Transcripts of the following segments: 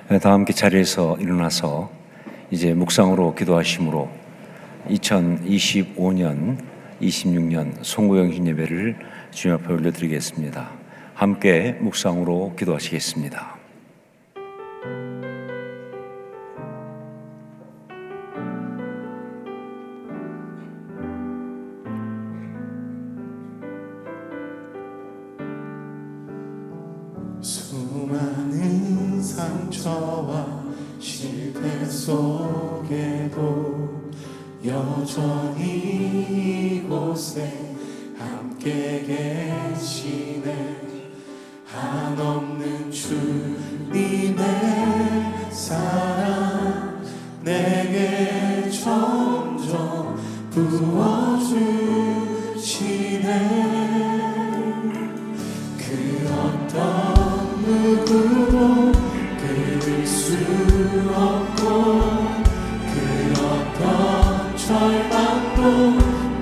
다 함께 자리에서 일어나서 이제 묵상으로 기도하심으로 2025년, 26년 송구영신 예배를 주님 앞에 올려드리겠습니다. 함께 묵상으로 기도하시겠습니다. 수많은 상처와 실패 속에도 여전히 이곳에 함께 계시네. 한없는 주님의 사랑 내게 점점 부어주시네. 그 어떤 누구도 끊을 수 없고 그 어떤 절망도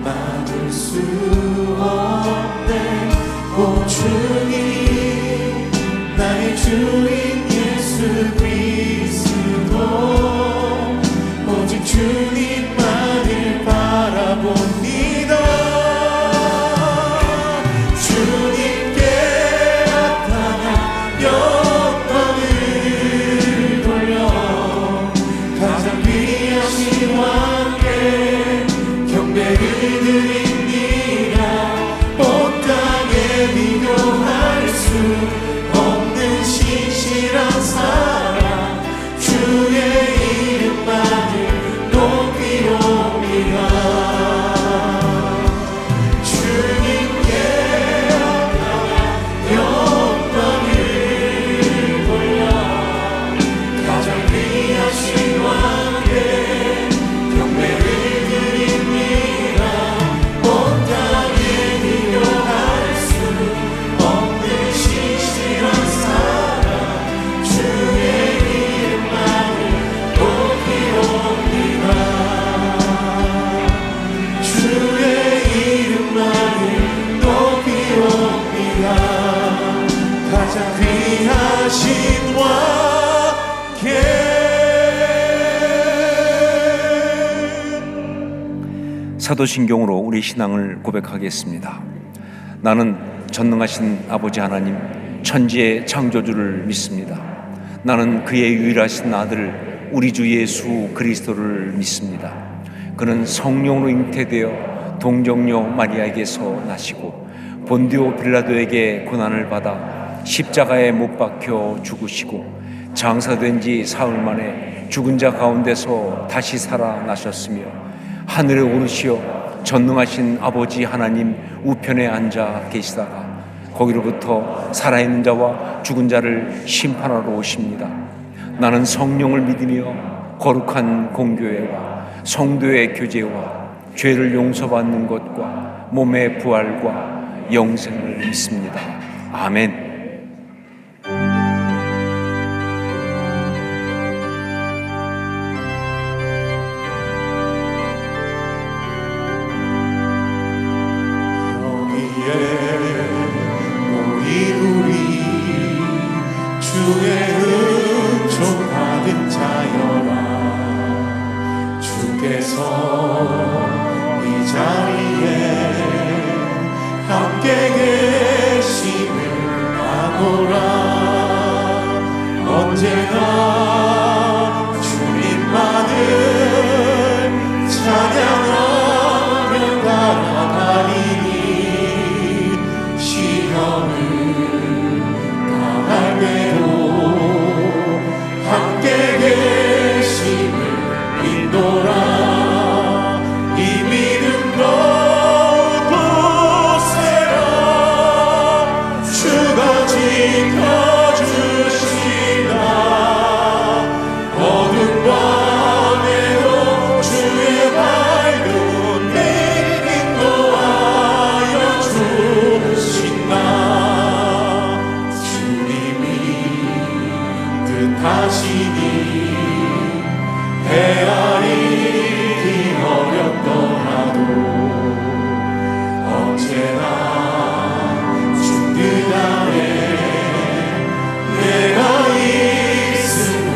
막을 수 없네. 오 주님, 나의 주인 예수 그리스도, 오직 주님만을 바라봅니다. 주님께 나타나 영광을 돌려 가장 귀하신 왕께 경배를 드립니다. 온 땅에 비교할 수 없는 신실한 사랑, 주의 이름만을 높이옵니다. 주님께 영광을 돌려 가장 귀하신 왕께 경배를 드립니다. 온 땅에 비교할 수 없는 신실한 사랑, 주의 이름만을 높이옵니다. 주의 이름만을 높이옵니다. 가장 귀하신 왕께. 사도신경으로 우리 신앙을 고백하겠습니다. 나는 전능하신 아버지 하나님, 천지의 창조주를 믿습니다. 나는 그의 유일하신 아들 우리 주 예수 그리스도를 믿습니다. 그는 성령으로 잉태되어 동정녀 마리아에게서 나시고 본디오 빌라도에게 고난을 받아 십자가에 못 박혀 죽으시고 장사된 지 사흘 만에 죽은 자 가운데서 다시 살아나셨으며 하늘에 오르시어 전능하신 아버지 하나님 우편에 앉아 계시다가 거기로부터 살아있는 자와 죽은 자를 심판하러 오십니다. 나는 성령을 믿으며 거룩한 공교회와 성도의 교제와 죄를 용서받는 것과 몸의 부활과 영생을 믿습니다. 아멘. 모인 우리 주의 은총 받은 자여라. 주께서 이 자리에 함께 계심을 아노라. 언제나 주님만을 찬양하며 나아가리니 시험을 당할 때도 함께 계심을 믿노라. 이 믿음 더욱 보세라. 주가 지켜주신다. 어둠 밤에도 주의 밝은 빛 인도하여 주신다. 주님이 뜻하시니 헤아리기 어렵더라도 언제나 주 뜻 안에 내가 있음을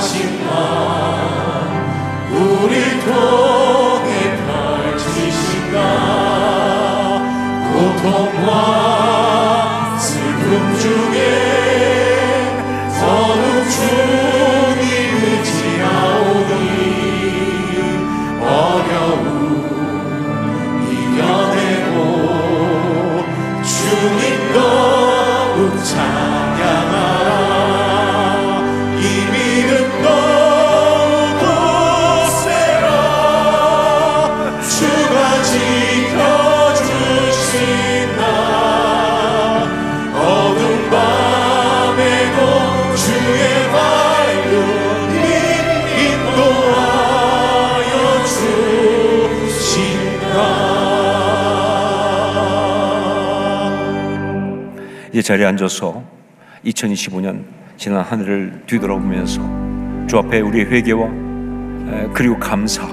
하신 날 우리 통해 펼치신 날 고통과 슬픔 중에 더욱 주님 의지하오니 어려움 이겨내고 주님 더욱 찬양하라 이 믿음 더욱 굳세라 주가 지켜주신다 어둠 밤에도 주의 밝음이 인도하여 주신다. 이제 자리에 앉아서 2025년 지난 한 해를 뒤돌아보면서 주 앞에 우리의 회개와 그리고 감사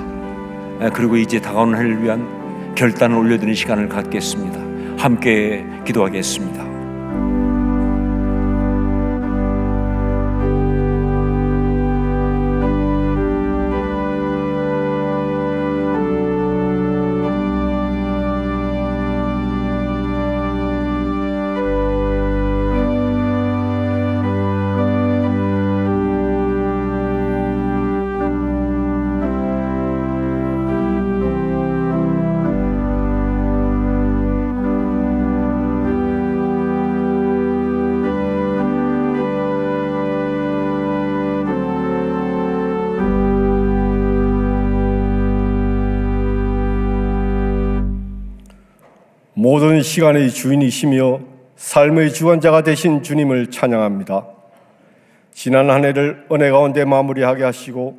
그리고 이제 다가오는 해를 위한 결단을 올려드리는 시간을 갖겠습니다. 함께 기도하겠습니다. 모든 시간의 주인이시며 삶의 주관자가 되신 주님을 찬양합니다. 지난 한 해를 은혜 가운데 마무리하게 하시고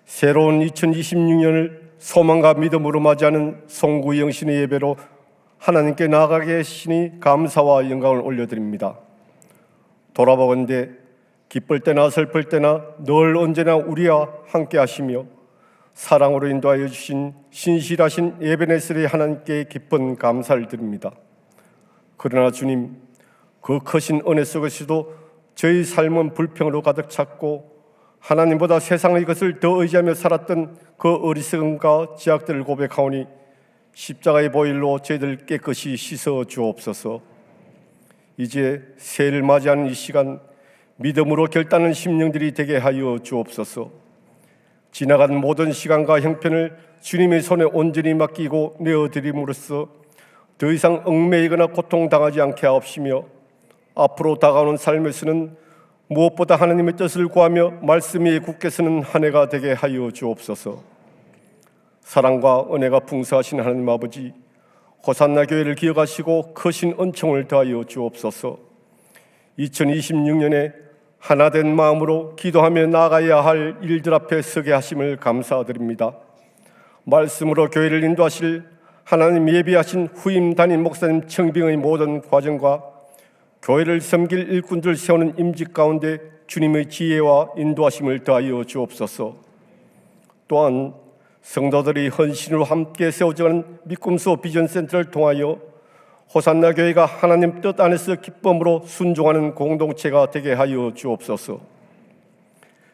새로운 2026년을 소망과 믿음으로 맞이하는 송구 영신의 예배로 하나님께 나아가게 하시니 감사와 영광을 올려드립니다. 돌아보건대 기쁠 때나 슬플 때나 늘 언제나 우리와 함께 하시며 사랑으로 인도하여 주신 신실하신 에베네셀의 하나님께 깊은 감사를 드립니다. 그러나 주님, 그 크신 은혜 속에서도 저희 삶은 불평으로 가득 찼고 하나님보다 세상의 것을 더 의지하며 살았던 그 어리석음과 죄악들을 고백하오니 십자가의 보혈로 저희들 깨끗이 씻어 주옵소서. 이제 새해를 맞이하는 이 시간 믿음으로 결단하는 심령들이 되게 하여 주옵소서. 지나간 모든 시간과 형편을 주님의 손에 온전히 맡기고 내어드림으로써 더 이상 얽매이거나 고통당하지 않게 하옵시며 앞으로 다가오는 삶에서는 무엇보다 하나님의 뜻을 구하며 말씀에 굳게 서는 한 해가 되게 하여 주옵소서. 사랑과 은혜가 풍성하신 하나님 아버지, 호산나 교회를 기억하시고 크신 은총을 더하여 주옵소서. 2026년에 하나된 마음으로 기도하며 나아가야 할 일들 앞에 서게 하심을 감사드립니다. 말씀으로 교회를 인도하실 하나님 예비하신 후임 담임 목사님 청빙의 모든 과정과 교회를 섬길 일꾼들 세우는 임직 가운데 주님의 지혜와 인도하심을 더하여 주옵소서. 또한 성도들이 헌신으로 함께 세워져가는 믿음소 비전센터를 통하여 호산나 교회가 하나님 뜻 안에서 기쁨으로 순종하는 공동체가 되게 하여 주옵소서.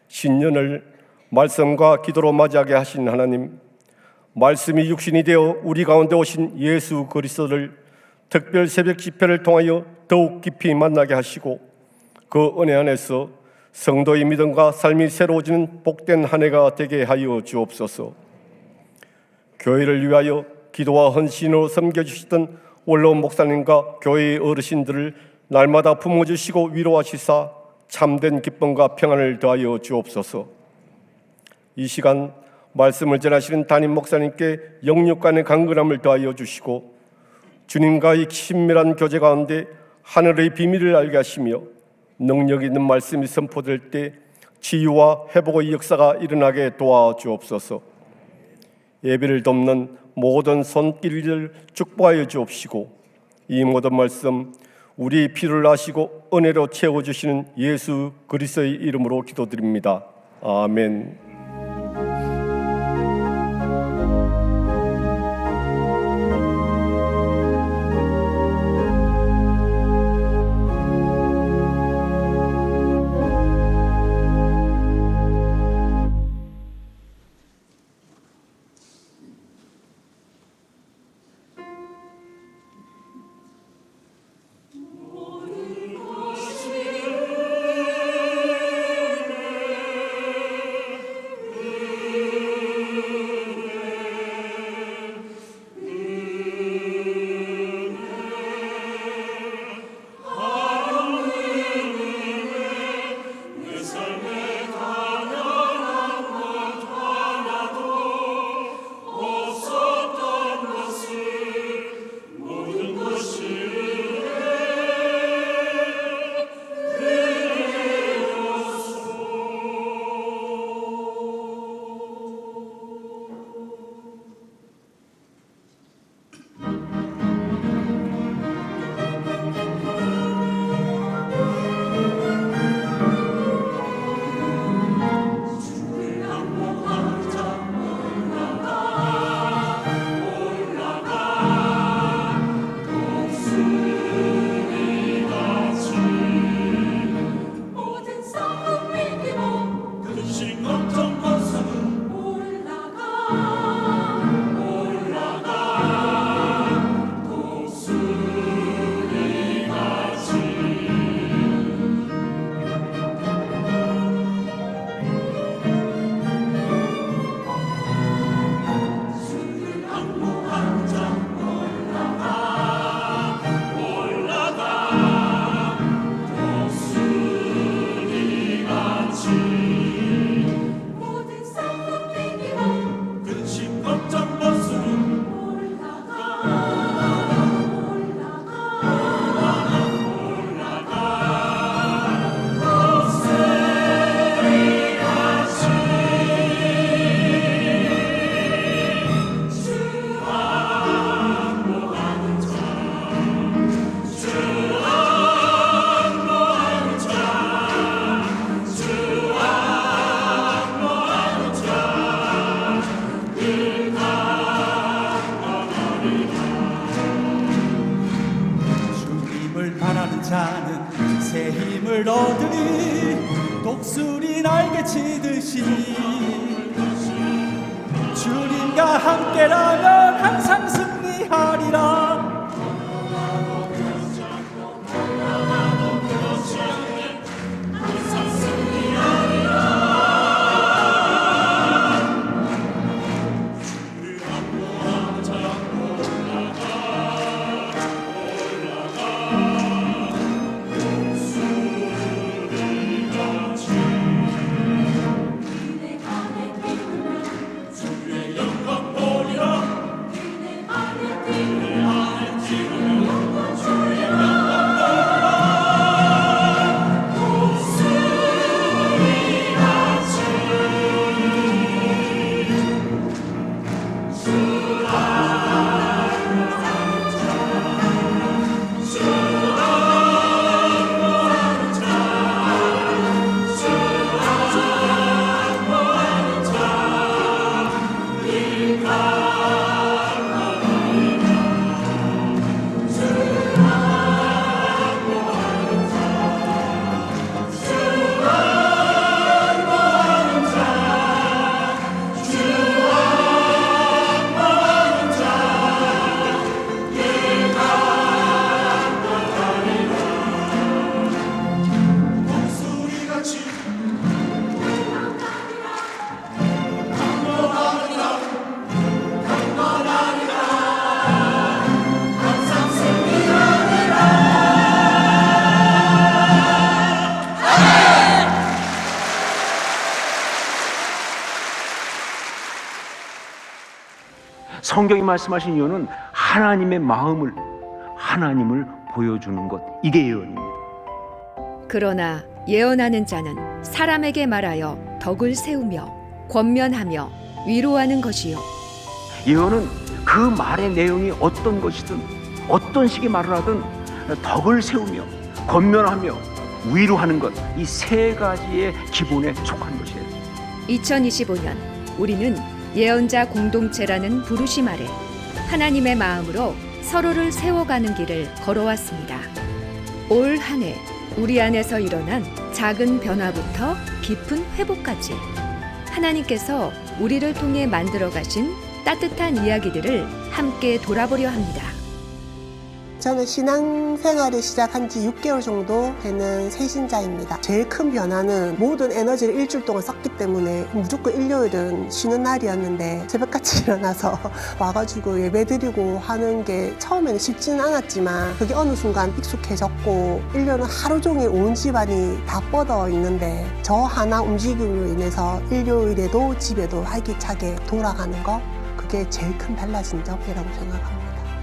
신년을 말씀과 기도로 맞이하게 하신 하나님, 말씀이 육신이 되어 우리 가운데 오신 예수 그리스도를 특별 새벽 집회를 통하여 더욱 깊이 만나게 하시고 그 은혜 안에서 성도의 믿음과 삶이 새로워지는 복된 한 해가 되게 하여 주옵소서. 교회를 위하여 기도와 헌신으로 섬겨주시던 원로원 목사님과 교회의 어르신들을 날마다 품어주시고 위로하시사 참된 기쁨과 평안을 더하여 주옵소서. 이 시간 말씀을 전하시는 담임 목사님께 영육간의 강건함을 더하여 주시고 주님과의 친밀한 교제 가운데 하늘의 비밀을 알게 하시며 능력 있는 말씀이 선포될 때 치유와 회복의 역사가 일어나게 도와주옵소서. 예배를 돕는 모든 손길을 축복하여 주옵시고 이 모든 말씀 우리 피를 아시고 은혜로 채워주시는 예수 그리스도의 이름으로 기도드립니다. 아멘. 위로를 얻으리 독수리 날개치듯이 주님과 함께라면 항상 승리하리라. 성경이 말씀하신 이유는 하나님의 마음을, 하나님을 보여주는 것, 이게 예언입니다. 그러나 예언하는 자는 사람에게 말하여 덕을 세우며 권면하며 위로하는 것이요 예언은 그 말의 내용이 어떤 것이든 어떤 식의 말을 하든 덕을 세우며 권면하며 위로하는 것, 이 세 가지의 기본에 속한 것이에요. 2025년 우리는 예언자 공동체라는 부르심 아래 하나님의 마음으로 서로를 세워가는 길을 걸어왔습니다. 올 한 해 우리 안에서 일어난 작은 변화부터 깊은 회복까지 하나님께서 우리를 통해 만들어 가신 따뜻한 이야기들을 함께 돌아보려 합니다. 저는 신앙생활을 시작한 지 6개월 정도 되는 새신자입니다. 제일 큰 변화는 모든 에너지를 일주일 동안 썼기 때문에 무조건 일요일은 쉬는 날이었는데 새벽같이 일어나서 와가지고 예배드리고 하는 게 처음에는 쉽지는 않았지만 그게 어느 순간 익숙해졌고 일요일은 하루 종일 온 집안이 다 뻗어 있는데 저 하나 움직임으로 인해서 일요일에도 집에도 활기차게 돌아가는 거, 그게 제일 큰 달라진 점이라고 생각합니다.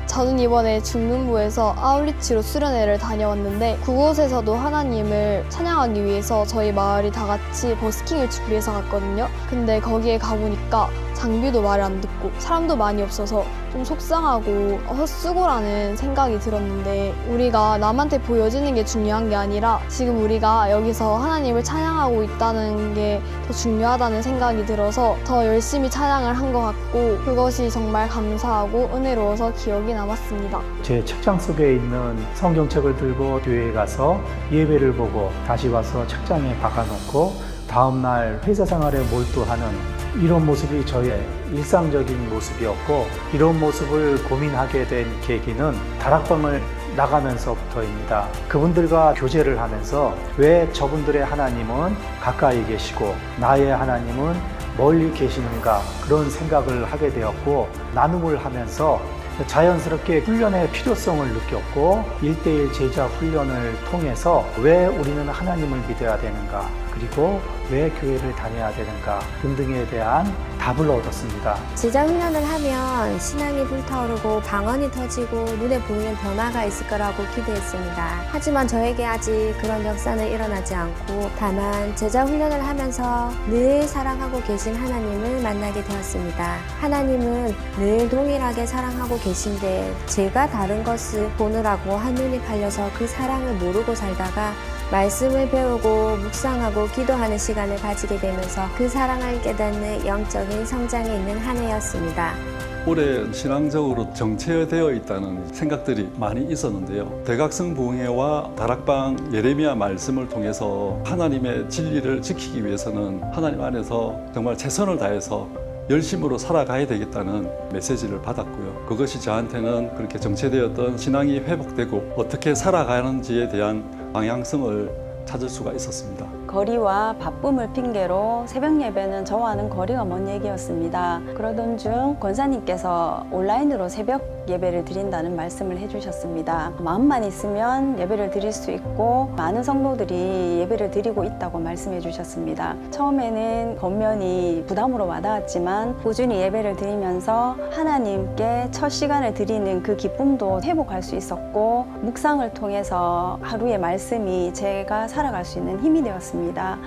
저는 이번에 중문부에서 아울리치로 수련회를 다녀왔는데 그곳에서도 하나님을 찬양하기 위해서 저희 마을이 다 같이 버스킹을 준비해서 갔거든요. 근데 거기에 가보니까 장비도 말을 안 듣고 사람도 많이 없어서 좀 속상하고 헛수고라는 생각이 들었는데, 우리가 남한테 보여지는 게 중요한 게 아니라 지금 우리가 여기서 하나님을 찬양하고 있다는 게 더 중요하다는 생각이 들어서 더 열심히 찬양을 한 것 같고, 그것이 정말 감사하고 은혜로워서 기억이 남았습니다. 제 책장 속에 있는 성경책을 들고 교회에 가서 예배를 보고 다시 와서 책장에 박아놓고 다음날 회사 생활에 몰두하는 이런 모습이 저의 일상적인 모습이었고, 이런 모습을 고민하게 된 계기는 다락방을 나가면서부터입니다. 그분들과 교제를 하면서 왜 저분들의 하나님은 가까이 계시고 나의 하나님은 멀리 계시는가, 그런 생각을 하게 되었고, 나눔을 하면서 자연스럽게 훈련의 필요성을 느꼈고, 1:1 제자 훈련을 통해서 왜 우리는 하나님을 믿어야 되는가, 그리고 왜 교회를 다녀야 되는가 등등에 대한 답을 얻었습니다. 제자 훈련을 하면 신앙이 불타오르고 방언이 터지고 눈에 보이는 변화가 있을 거라고 기대했습니다. 하지만 저에게 아직 그런 역사는 일어나지 않고, 다만 제자 훈련을 하면서 늘 사랑하고 계신 하나님을 만나게 되었습니다. 하나님은 늘 동일하게 사랑하고 계신데 제가 다른 것을 보느라고 한눈이 팔려서 그 사랑을 모르고 살다가 말씀을 배우고 묵상하고 기도하는 시간을 가지게 되면서 그 사랑을 깨닫는 영적인 성장에 있는 한 해였습니다. 올해 신앙적으로 정체되어 있다는 생각들이 많이 있었는데요. 대각성 부흥회와 다락방 예레미야 말씀을 통해서 하나님의 진리를 지키기 위해서는 하나님 안에서 정말 최선을 다해서 열심으로 살아가야 되겠다는 메시지를 받았고요. 그것이 저한테는 그렇게 정체되었던 신앙이 회복되고 어떻게 살아가는지에 대한 방향성을 찾을 수가 있었습니다. 거리와 바쁨을 핑계로 새벽 예배는 저와는 거리가 먼 얘기였습니다. 그러던 중 권사님께서 온라인으로 새벽 예배를 드린다는 말씀을 해주셨습니다. 마음만 있으면 예배를 드릴 수 있고 많은 성도들이 예배를 드리고 있다고 말씀해 주셨습니다. 처음에는 겉면이 부담으로 와닿았지만 꾸준히 예배를 드리면서 하나님께 첫 시간을 드리는 그 기쁨도 회복할 수 있었고 묵상을 통해서 하루의 말씀이 제가 살아갈 수 있는 힘이 되었습니다.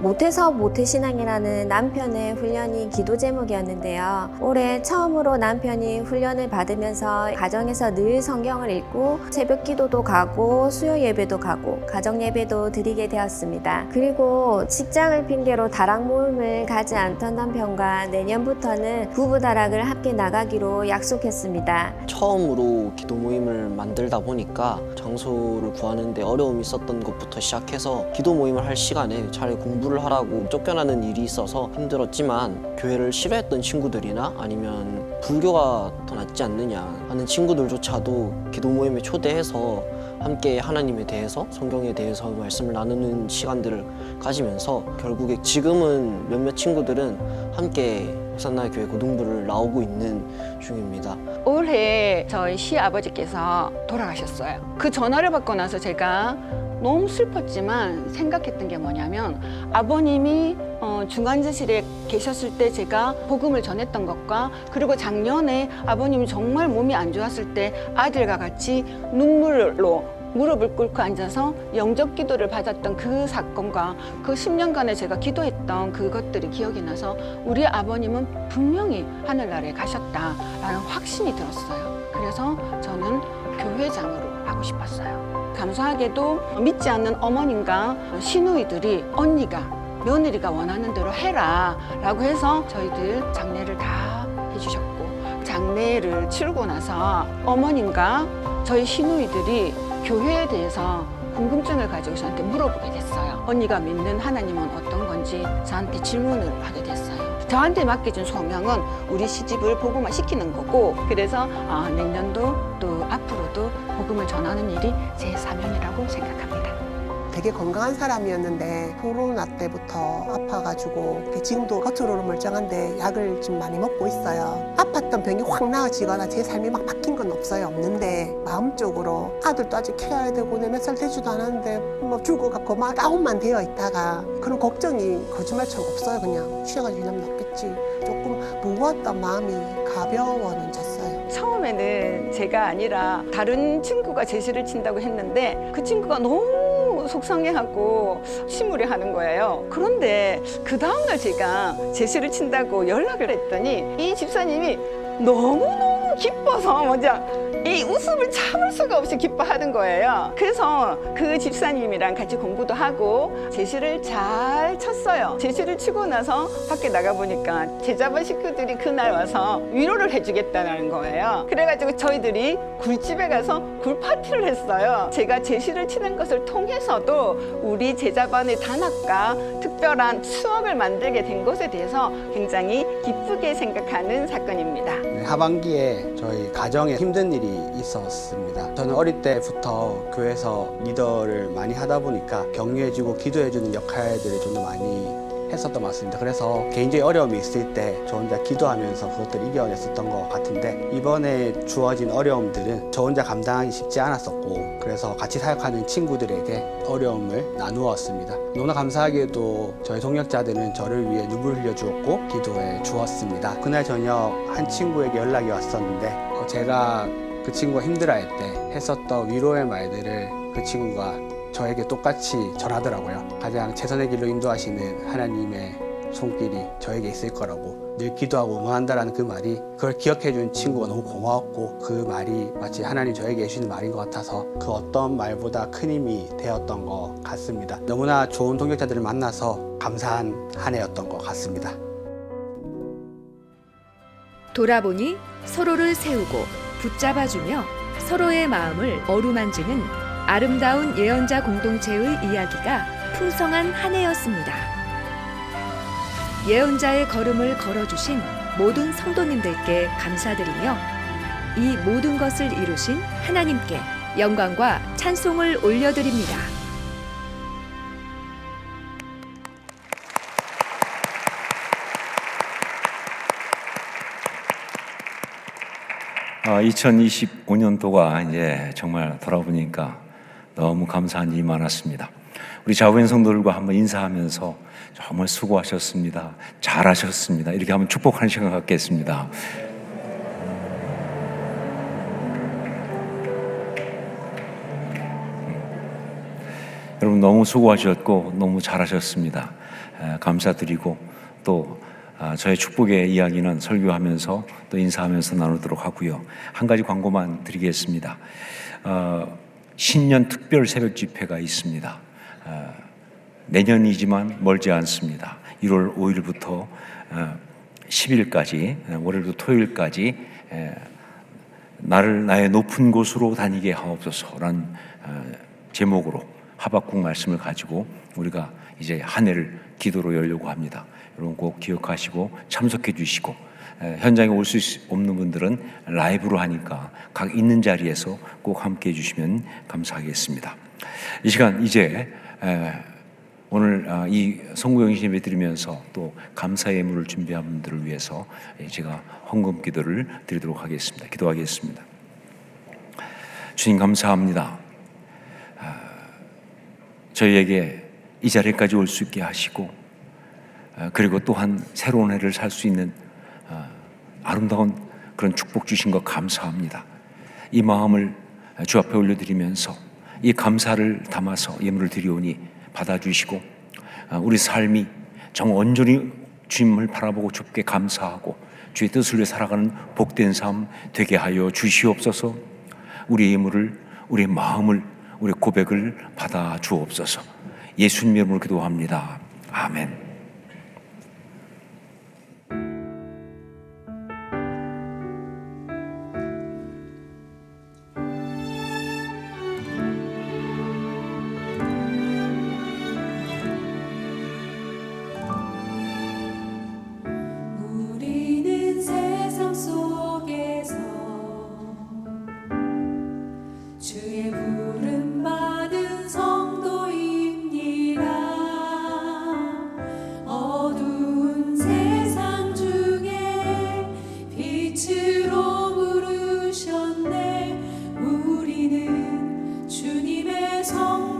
모태사업 모태신앙이라는 남편의 훈련이 기도 제목이었는데요. 올해 처음으로 남편이 훈련을 받으면서 가정에서 늘 성경을 읽고 새벽 기도도 가고 수요 예배도 가고 가정 예배도 드리게 되었습니다. 그리고 직장을 핑계로 다락 모임을 가지 않던 남편과 내년부터는 부부 다락을 함께 나가기로 약속했습니다. 처음으로 기도 모임을 만들다 보니까 장소를 구하는데 어려움이 있었던 것부터 시작해서 기도 모임을 할 시간에 차라리 공부를 하라고 쫓겨나는 일이 있어서 힘들었지만 교회를 싫어했던 친구들이나 아니면 불교가 더 낫지 않느냐 하는 친구들조차도 기도 모임에 초대해서 함께 하나님에 대해서 성경에 대해서 말씀을 나누는 시간들을 가지면서 결국에 지금은 몇몇 친구들은 함께 호산나 교회 고등부를 나오고 있는 중입니다. 올해 저희 시아버지께서 돌아가셨어요. 그 전화를 받고 나서 제가 너무 슬펐지만 생각했던 게 뭐냐면 아버님이 중환자실에 계셨을 때 제가 복음을 전했던 것과 그리고 작년에 아버님이 정말 몸이 안 좋았을 때 아들과 같이 눈물로 무릎을 꿇고 앉아서 영접 기도를 받았던 그 사건과 그 10년간에 제가 기도했던 그것들이 기억이 나서 우리 아버님은 분명히 하늘나라에 가셨다라는 확신이 들었어요. 그래서 저는 교회장으로 하고 싶었어요. 감사하게도 믿지 않는 어머님과 시누이들이 언니가 며느리가 원하는 대로 해라 라고 해서 저희들 장례를 다 해주셨고 장례를 치르고 나서 어머님과 저희 시누이들이 교회에 대해서 궁금증을 가지고 저한테 물어보게 됐어요. 언니가 믿는 하나님은 어떤 건지 저한테 질문을 하게 됐어요. 저한테 맡겨준 소명은 우리 시집을 복음화 시키는 거고 그래서 내년도 또 앞으로도 복음을 전하는 일이 제 사명이라고 생각합니다. 되게 건강한 사람이었는데 코로나 때부터 아파가지고 지금도 겉으로는 멀쩡한데 약을 좀 많이 먹고 있어요. 아팠던 병이 확 나아지거나 제 삶이 막 바뀐 건 없는데 마음적으로 아들도 아직 키워야 되고 내 몇 살 되지도 않았는데 뭐 죽어갖고 막 다운만 되어 있다가 그런 걱정이 거짓말처럼 없어요. 그냥 쉬어가지고 이러면 낫겠지. 조금 무거웠던 마음이 가벼워졌어요. 처음에는 제가 아니라 다른 친구가 제시를 친다고 했는데 그 친구가 너무 속상해하고 침울해하는 거예요. 그런데 그 다음날 제가 제시를 친다고 연락을 했더니 이 집사님이 너무너무 기뻐서 먼저 이 웃음을 참을 수가 없이 기뻐하는 거예요. 그래서 그 집사님이랑 같이 공부도 하고 제시를 잘 쳤어요. 제시를 치고 나서 밖에 나가보니까 제자반 식구들이 그날 와서 위로를 해주겠다는 거예요. 그래가지고 저희들이 굴집에 가서 굴파티를 했어요. 제가 제시를 치는 것을 통해서도 우리 제자반의 단합과 특별한 추억을 만들게 된 것에 대해서 굉장히 기쁘게 생각하는 사건입니다. 하반기에 저희 가정에 힘든 일이 있었습니다. 저는 어릴 때부터 교회에서 리더를 많이 하다 보니까 격려해주고 기도해주는 역할들을 좀 더 많이 했었던 것 같습니다. 그래서 개인적인 어려움이 있을 때 저 혼자 기도하면서 그것들을 이겨냈었던 것 같은데 이번에 주어진 어려움들은 저 혼자 감당하기 쉽지 않았었고 그래서 같이 사역하는 친구들에게 어려움을 나누었습니다. 너무나 감사하게도 저희 동역자들은 저를 위해 눈물을 흘려주었고 기도해 주었습니다. 그날 저녁 한 친구에게 연락이 왔었는데 제가 그 친구가 힘들어할 때 했었던 위로의 말들을 그 친구가 저에게 똑같이 전하더라고요. 가장 최선의 길로 인도하시는 하나님의 손길이 저에게 있을 거라고 늘 기도하고 응원한다라는 그 말이 그걸 기억해준 친구가 너무 고마웠고 그 말이 마치 하나님 저에게 해주시는 말인 것 같아서 그 어떤 말보다 큰 힘이 되었던 것 같습니다. 너무나 좋은 동역자들을 만나서 감사한 한 해였던 것 같습니다. 돌아보니 서로를 세우고 붙잡아주며 서로의 마음을 어루만지는 아름다운 예언자 공동체의 이야기가 풍성한 한 해였습니다. 예언자의 걸음을 걸어주신 모든 성도님들께 감사드리며 이 모든 것을 이루신 하나님께 영광과 찬송을 올려드립니다. 아, 2025년도가 이제 정말 돌아보니까 너무 감사한 일이 많았습니다. 우리 자우엔 성도들과 한번 인사하면서 정말 수고하셨습니다. 잘하셨습니다. 이렇게 한번 축복하는 시간 갖겠습니다. 여러분 너무 수고하셨고 너무 잘하셨습니다. 감사드리고 또 저의 축복의 이야기는 설교하면서 또 인사하면서 나누도록 하고요. 한 가지 광고만 드리겠습니다. 신년 특별 새벽 집회가 있습니다. 내년이지만 멀지 않습니다. 1월 5일부터 10일까지 월요일부터 토요일까지 나를 나의 높은 곳으로 다니게 하옵소서라는 제목으로 하박국 말씀을 가지고 우리가 이제 한 해를 기도로 열려고 합니다. 여러분 꼭 기억하시고 참석해 주시고 현장에 올 수 없는 분들은 라이브로 하니까 각 있는 자리에서 꼭 함께 해 주시면 감사하겠습니다. 이 시간 이제 오늘 이 성구영신 예배 드리면서 또 감사 예물을 준비한 분들을 위해서 제가 헌금 기도를 드리도록 하겠습니다. 기도하겠습니다. 주님 감사합니다. 저희에게 이 자리까지 올 수 있게 하시고 그리고 또한 새로운 해를 살 수 있는 아름다운 그런 축복 주신 것 감사합니다. 이 마음을 주 앞에 올려드리면서 이 감사를 담아서 예물을 드리오니 받아주시고 우리 삶이 정말 온전히 주님을 바라보고 주께 감사하고 주의 뜻을 위해 살아가는 복된 삶 되게 하여 주시옵소서. 우리의 예물을 우리의 마음을 우리의 고백을 받아 주옵소서. 예수님 이름으로 기도합니다. 아멘. 우리는 세상 속에서 주의 부름 받은 성도입니다. 어두운 세상 중에 빛으로 부르셨네. 우리는 주님의 성도입니다.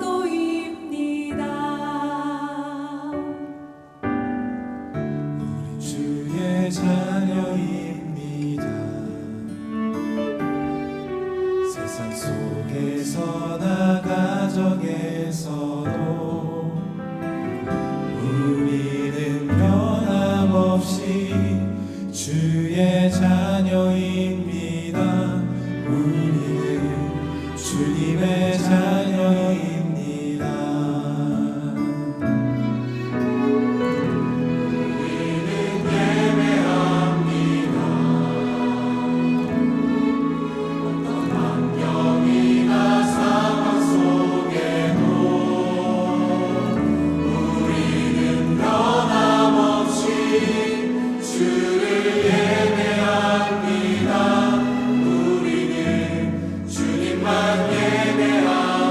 우리 주의 자녀입니다. 세상 속에서나 가정에서도 우리는 변함없이 주의 자녀입니다. 우리는 주님의 자녀입니다. 우리는 예배합니다. 어떤 환경이나 상황 속에도 우리는 변함없이 주를 예배합니다. 우리는 주님만 예배합니다.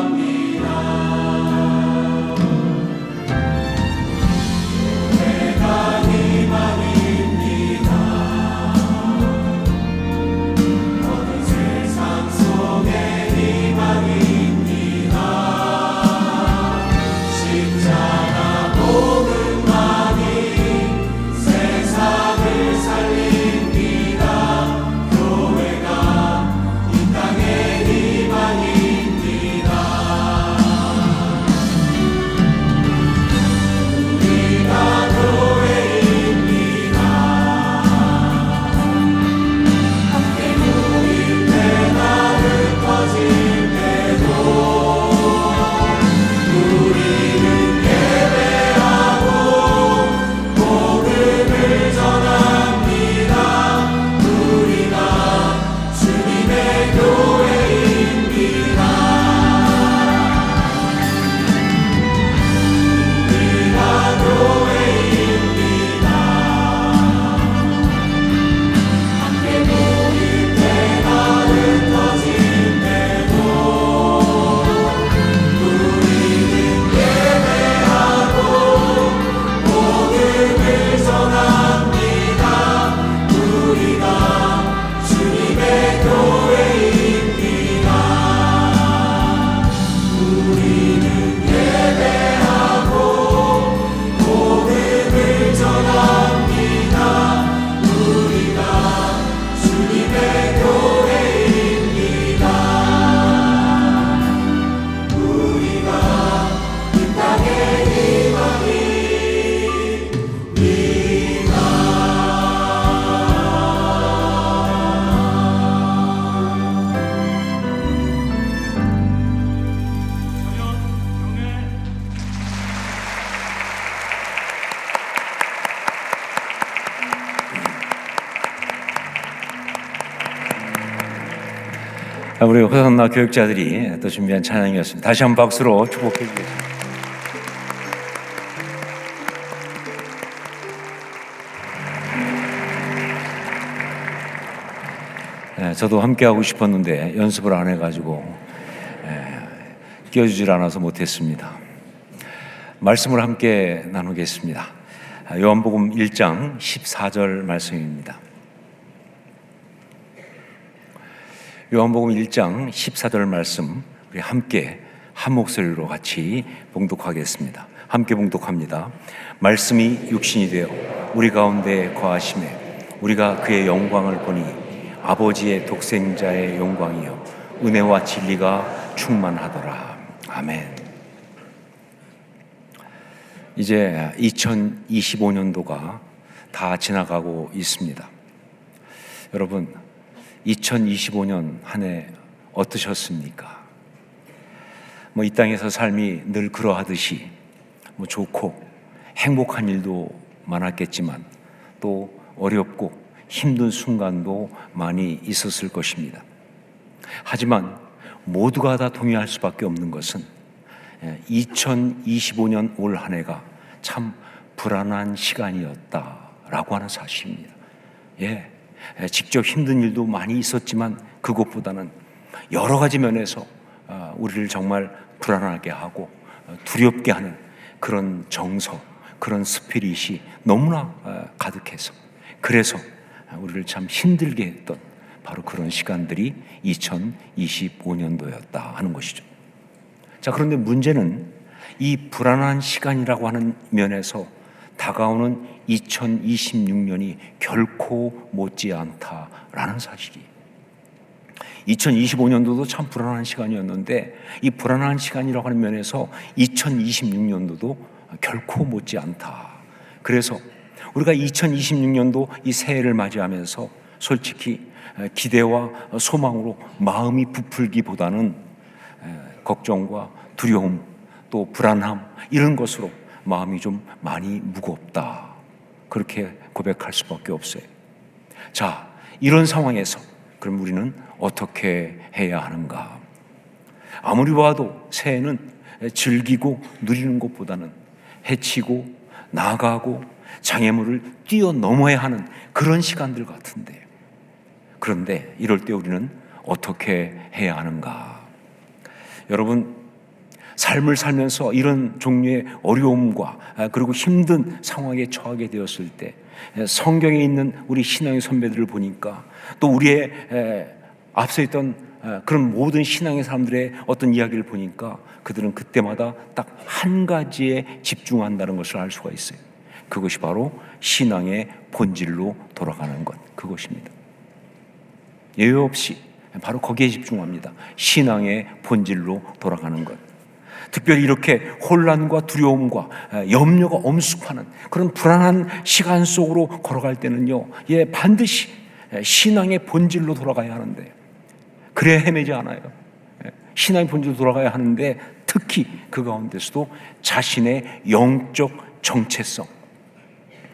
우리 호산나 교육자들이 또 준비한 찬양이었습니다. 다시 한번 박수로 축복해 주겠습니다. 저도 함께 하고 싶었는데 연습을 안 해가지고 끼워주질 않아서 못했습니다. 말씀을 함께 나누겠습니다. 요한복음 1장 14절 말씀입니다. 요한복음 1장 14절 말씀 우리 함께 한 목소리로 같이 봉독하겠습니다. 함께 봉독합니다. 말씀이 육신이 되어 우리 가운데 거하심에 우리가 그의 영광을 보니 아버지의 독생자의 영광이요 은혜와 진리가 충만하더라. 아멘. 이제 2025년도가 다 지나가고 있습니다. 여러분 2025년 한 해 어떠셨습니까? 이 땅에서 삶이 늘 그러하듯이 좋고 행복한 일도 많았겠지만 또 어렵고 힘든 순간도 많이 있었을 것입니다. 하지만 모두가 다 동의할 수밖에 없는 것은 2025년 올 한 해가 참 불안한 시간이었다라고 하는 사실입니다. 직접 힘든 일도 많이 있었지만 그것보다는 여러 가지 면에서 우리를 정말 불안하게 하고 두렵게 하는 그런 정서, 그런 스피릿이 너무나 가득해서 그래서 우리를 참 힘들게 했던 바로 그런 시간들이 2025년도였다 하는 것이죠. 자, 그런데 문제는 이 불안한 시간이라고 하는 면에서 다가오는 2026년이 결코 못지않다라는 사실이 2025년도도 참 불안한 시간이었는데 이 불안한 시간이라고 하는 면에서 2026년도도 결코 못지않다. 그래서 우리가 2026년도 이 새해를 맞이하면서 솔직히 기대와 소망으로 마음이 부풀기보다는 걱정과 두려움 또 불안함 이런 것으로 마음이 좀 많이 무겁다. 그렇게 고백할 수밖에 없어요. 자, 이런 상황에서 그럼 우리는 어떻게 해야 하는가? 아무리 봐도 새해는 즐기고 누리는 것보다는 해치고 나가고 장애물을 뛰어넘어야 하는 그런 시간들 같은데 그런데 이럴 때 우리는 어떻게 해야 하는가? 여러분 삶을 살면서 이런 종류의 어려움과 그리고 힘든 상황에 처하게 되었을 때 성경에 있는 우리 신앙의 선배들을 보니까 또 우리의 앞서 있던 그런 모든 신앙의 사람들의 어떤 이야기를 보니까 그들은 그때마다 딱 한 가지에 집중한다는 것을 알 수가 있어요. 그것이 바로 신앙의 본질로 돌아가는 것, 그것입니다. 예외 없이 바로 거기에 집중합니다. 신앙의 본질로 돌아가는 것. 특별히 이렇게 혼란과 두려움과 염려가 엄습하는 그런 불안한 시간 속으로 걸어갈 때는요, 반드시 신앙의 본질로 돌아가야 하는데 그래야 헤매지 않아요. 신앙의 본질로 돌아가야 하는데 특히 그 가운데서도 자신의 영적 정체성,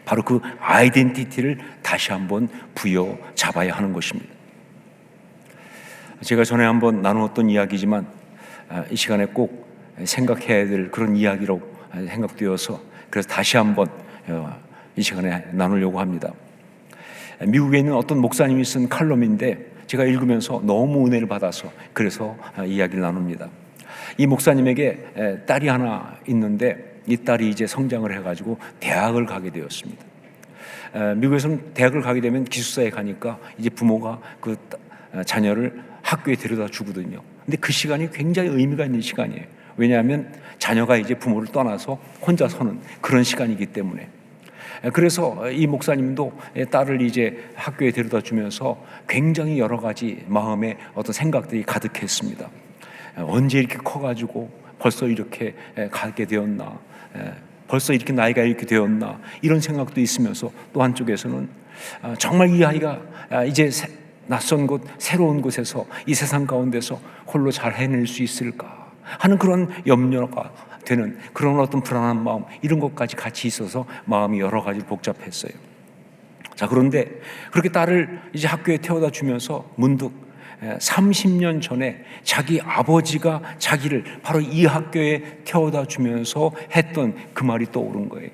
바로 그 아이덴티티를 다시 한번 부여잡아야 하는 것입니다. 제가 전에 한번 나누었던 이야기지만 이 시간에 꼭 생각해야 될 그런 이야기로 생각되어서 그래서 다시 한번 이 시간에 나누려고 합니다. 미국에 있는 어떤 목사님이 쓴 칼럼인데 제가 읽으면서 너무 은혜를 받아서 그래서 이야기를 나눕니다. 이 목사님에게 딸이 하나 있는데 이 딸이 이제 성장을 해가지고 대학을 가게 되었습니다. 미국에서는 대학을 가게 되면 기숙사에 가니까 이제 부모가 그 자녀를 학교에 데려다 주거든요. 근데 그 시간이 굉장히 의미가 있는 시간이에요. 왜냐하면 자녀가 이제 부모를 떠나서 혼자 서는 그런 시간이기 때문에. 그래서 이 목사님도 딸을 이제 학교에 데려다 주면서 굉장히 여러 가지 마음에 어떤 생각들이 가득했습니다. 언제 이렇게 커가지고 벌써 이렇게 가게 되었나, 벌써 이렇게 나이가 이렇게 되었나 이런 생각도 있으면서 또 한쪽에서는 정말 이 아이가 이제 낯선 곳, 새로운 곳에서 이 세상 가운데서 홀로 잘 해낼 수 있을까 하는 그런 염려가 되는 그런 어떤 불안한 마음, 이런 것까지 같이 있어서 마음이 여러 가지 복잡했어요. 자, 그런데 그렇게 딸을 이제 학교에 태워다 주면서 문득 30년 전에 자기 아버지가 자기를 바로 이 학교에 태워다 주면서 했던 그 말이 떠오른 거예요.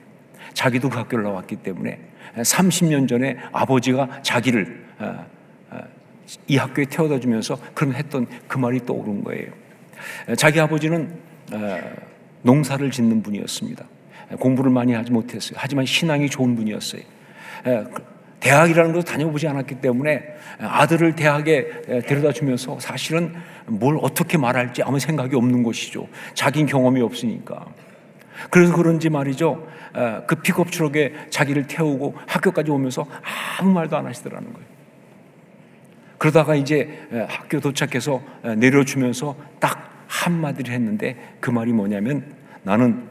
자기도 그 학교를 나왔기 때문에 30년 전에 아버지가 자기를 이 학교에 태워다 주면서 그럼 했던 그 말이 떠오른 거예요. 자기 아버지는 농사를 짓는 분이었습니다. 공부를 많이 하지 못했어요. 하지만 신앙이 좋은 분이었어요. 대학이라는 것을 다녀보지 않았기 때문에 아들을 대학에 데려다 주면서 사실은 뭘 어떻게 말할지 아무 생각이 없는 것이죠. 자긴 경험이 없으니까. 그래서 그런지 말이죠. 그 픽업 트럭에 자기를 태우고 학교까지 오면서 아무 말도 안 하시더라는 거예요. 그러다가 이제 학교 도착해서 내려주면서 딱 한마디를 했는데 그 말이 뭐냐면 나는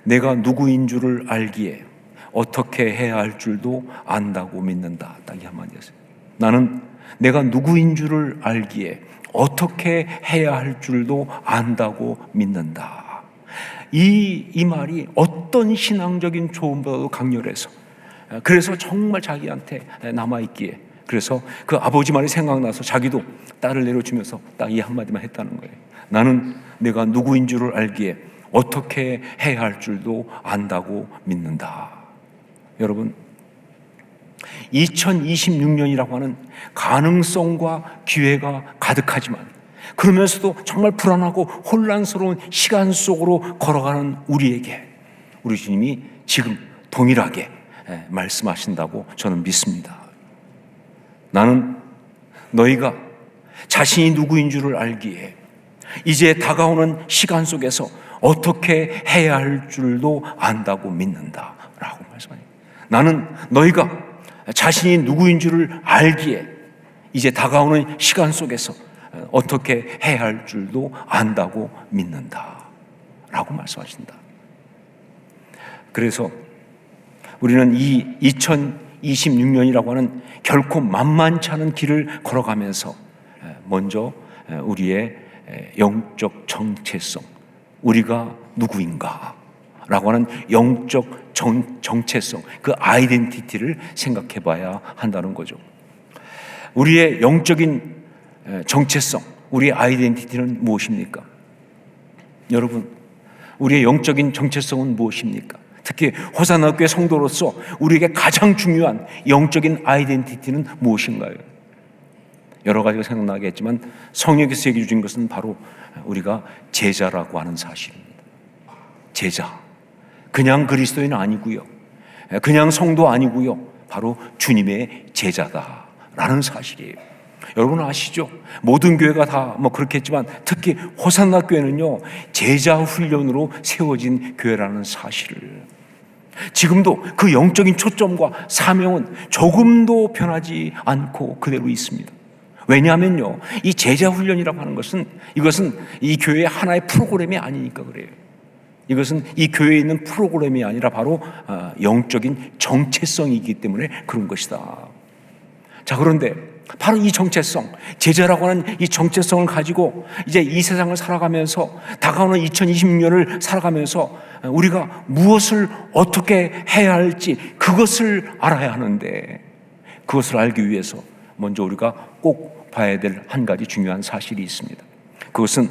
내가 누구인 줄을 알기에 어떻게 해야 할 줄도 안다고 믿는다. 딱 이 한마디였어요. 나는 내가 누구인 줄을 알기에 어떻게 해야 할 줄도 안다고 믿는다. 이 말이 어떤 신앙적인 조언보다도 강렬해서 그래서 정말 자기한테 남아있기에 그래서 그 아버지 말이 생각나서 자기도 딸을 내려주면서 딱 이 한마디만 했다는 거예요. 나는 내가 누구인 줄을 알기에 어떻게 해야 할 줄도 안다고 믿는다. 여러분, 2026년이라고 하는 가능성과 기회가 가득하지만 그러면서도 정말 불안하고 혼란스러운 시간 속으로 걸어가는 우리에게 우리 주님이 지금 동일하게 말씀하신다고 저는 믿습니다. 나는 너희가 자신이 누구인 줄을 알기에 이제 다가오는 시간 속에서 어떻게 해야 할 줄도 안다고 믿는다 라고 말씀합니다. 나는 너희가 자신이 누구인 줄을 알기에 이제 다가오는 시간 속에서 어떻게 해야 할 줄도 안다고 믿는다 라고 말씀하신다. 그래서 우리는 이 2026년이라고 하는 결코 만만치 않은 길을 걸어가면서 먼저 우리의 영적 정체성, 우리가 누구인가 라고 하는 영적 정체성, 그 아이덴티티를 생각해 봐야 한다는 거죠. 우리의 영적인 정체성, 우리의 아이덴티티는 무엇입니까? 여러분, 우리의 영적인 정체성은 무엇입니까? 특히 호산나 교회 성도로서 우리에게 가장 중요한 영적인 아이덴티티는 무엇인가요? 여러 가지가 생각나겠지만 성령께서 얘기해 주신 것은 바로 우리가 제자라고 하는 사실입니다. 제자, 그냥 그리스도인 아니고요, 그냥 성도 아니고요, 바로 주님의 제자다라는 사실이에요. 여러분 아시죠? 모든 교회가 다 그렇겠지만 특히 호산나 교회는요 제자 훈련으로 세워진 교회라는 사실을, 지금도 그 영적인 초점과 사명은 조금도 변하지 않고 그대로 있습니다. 왜냐하면요, 이 제자 훈련이라고 하는 것은 이것은 이 교회의 하나의 프로그램이 아니니까 그래요. 이것은 이 교회에 있는 프로그램이 아니라 바로 영적인 정체성이기 때문에 그런 것이다. 자, 그런데 바로 이 정체성, 제자라고 하는 이 정체성을 가지고 이제 이 세상을 살아가면서 다가오는 2026년을 살아가면서 우리가 무엇을 어떻게 해야 할지 그것을 알아야 하는데, 그것을 알기 위해서 먼저 우리가 꼭 봐야 될 한 가지 중요한 사실이 있습니다. 그것은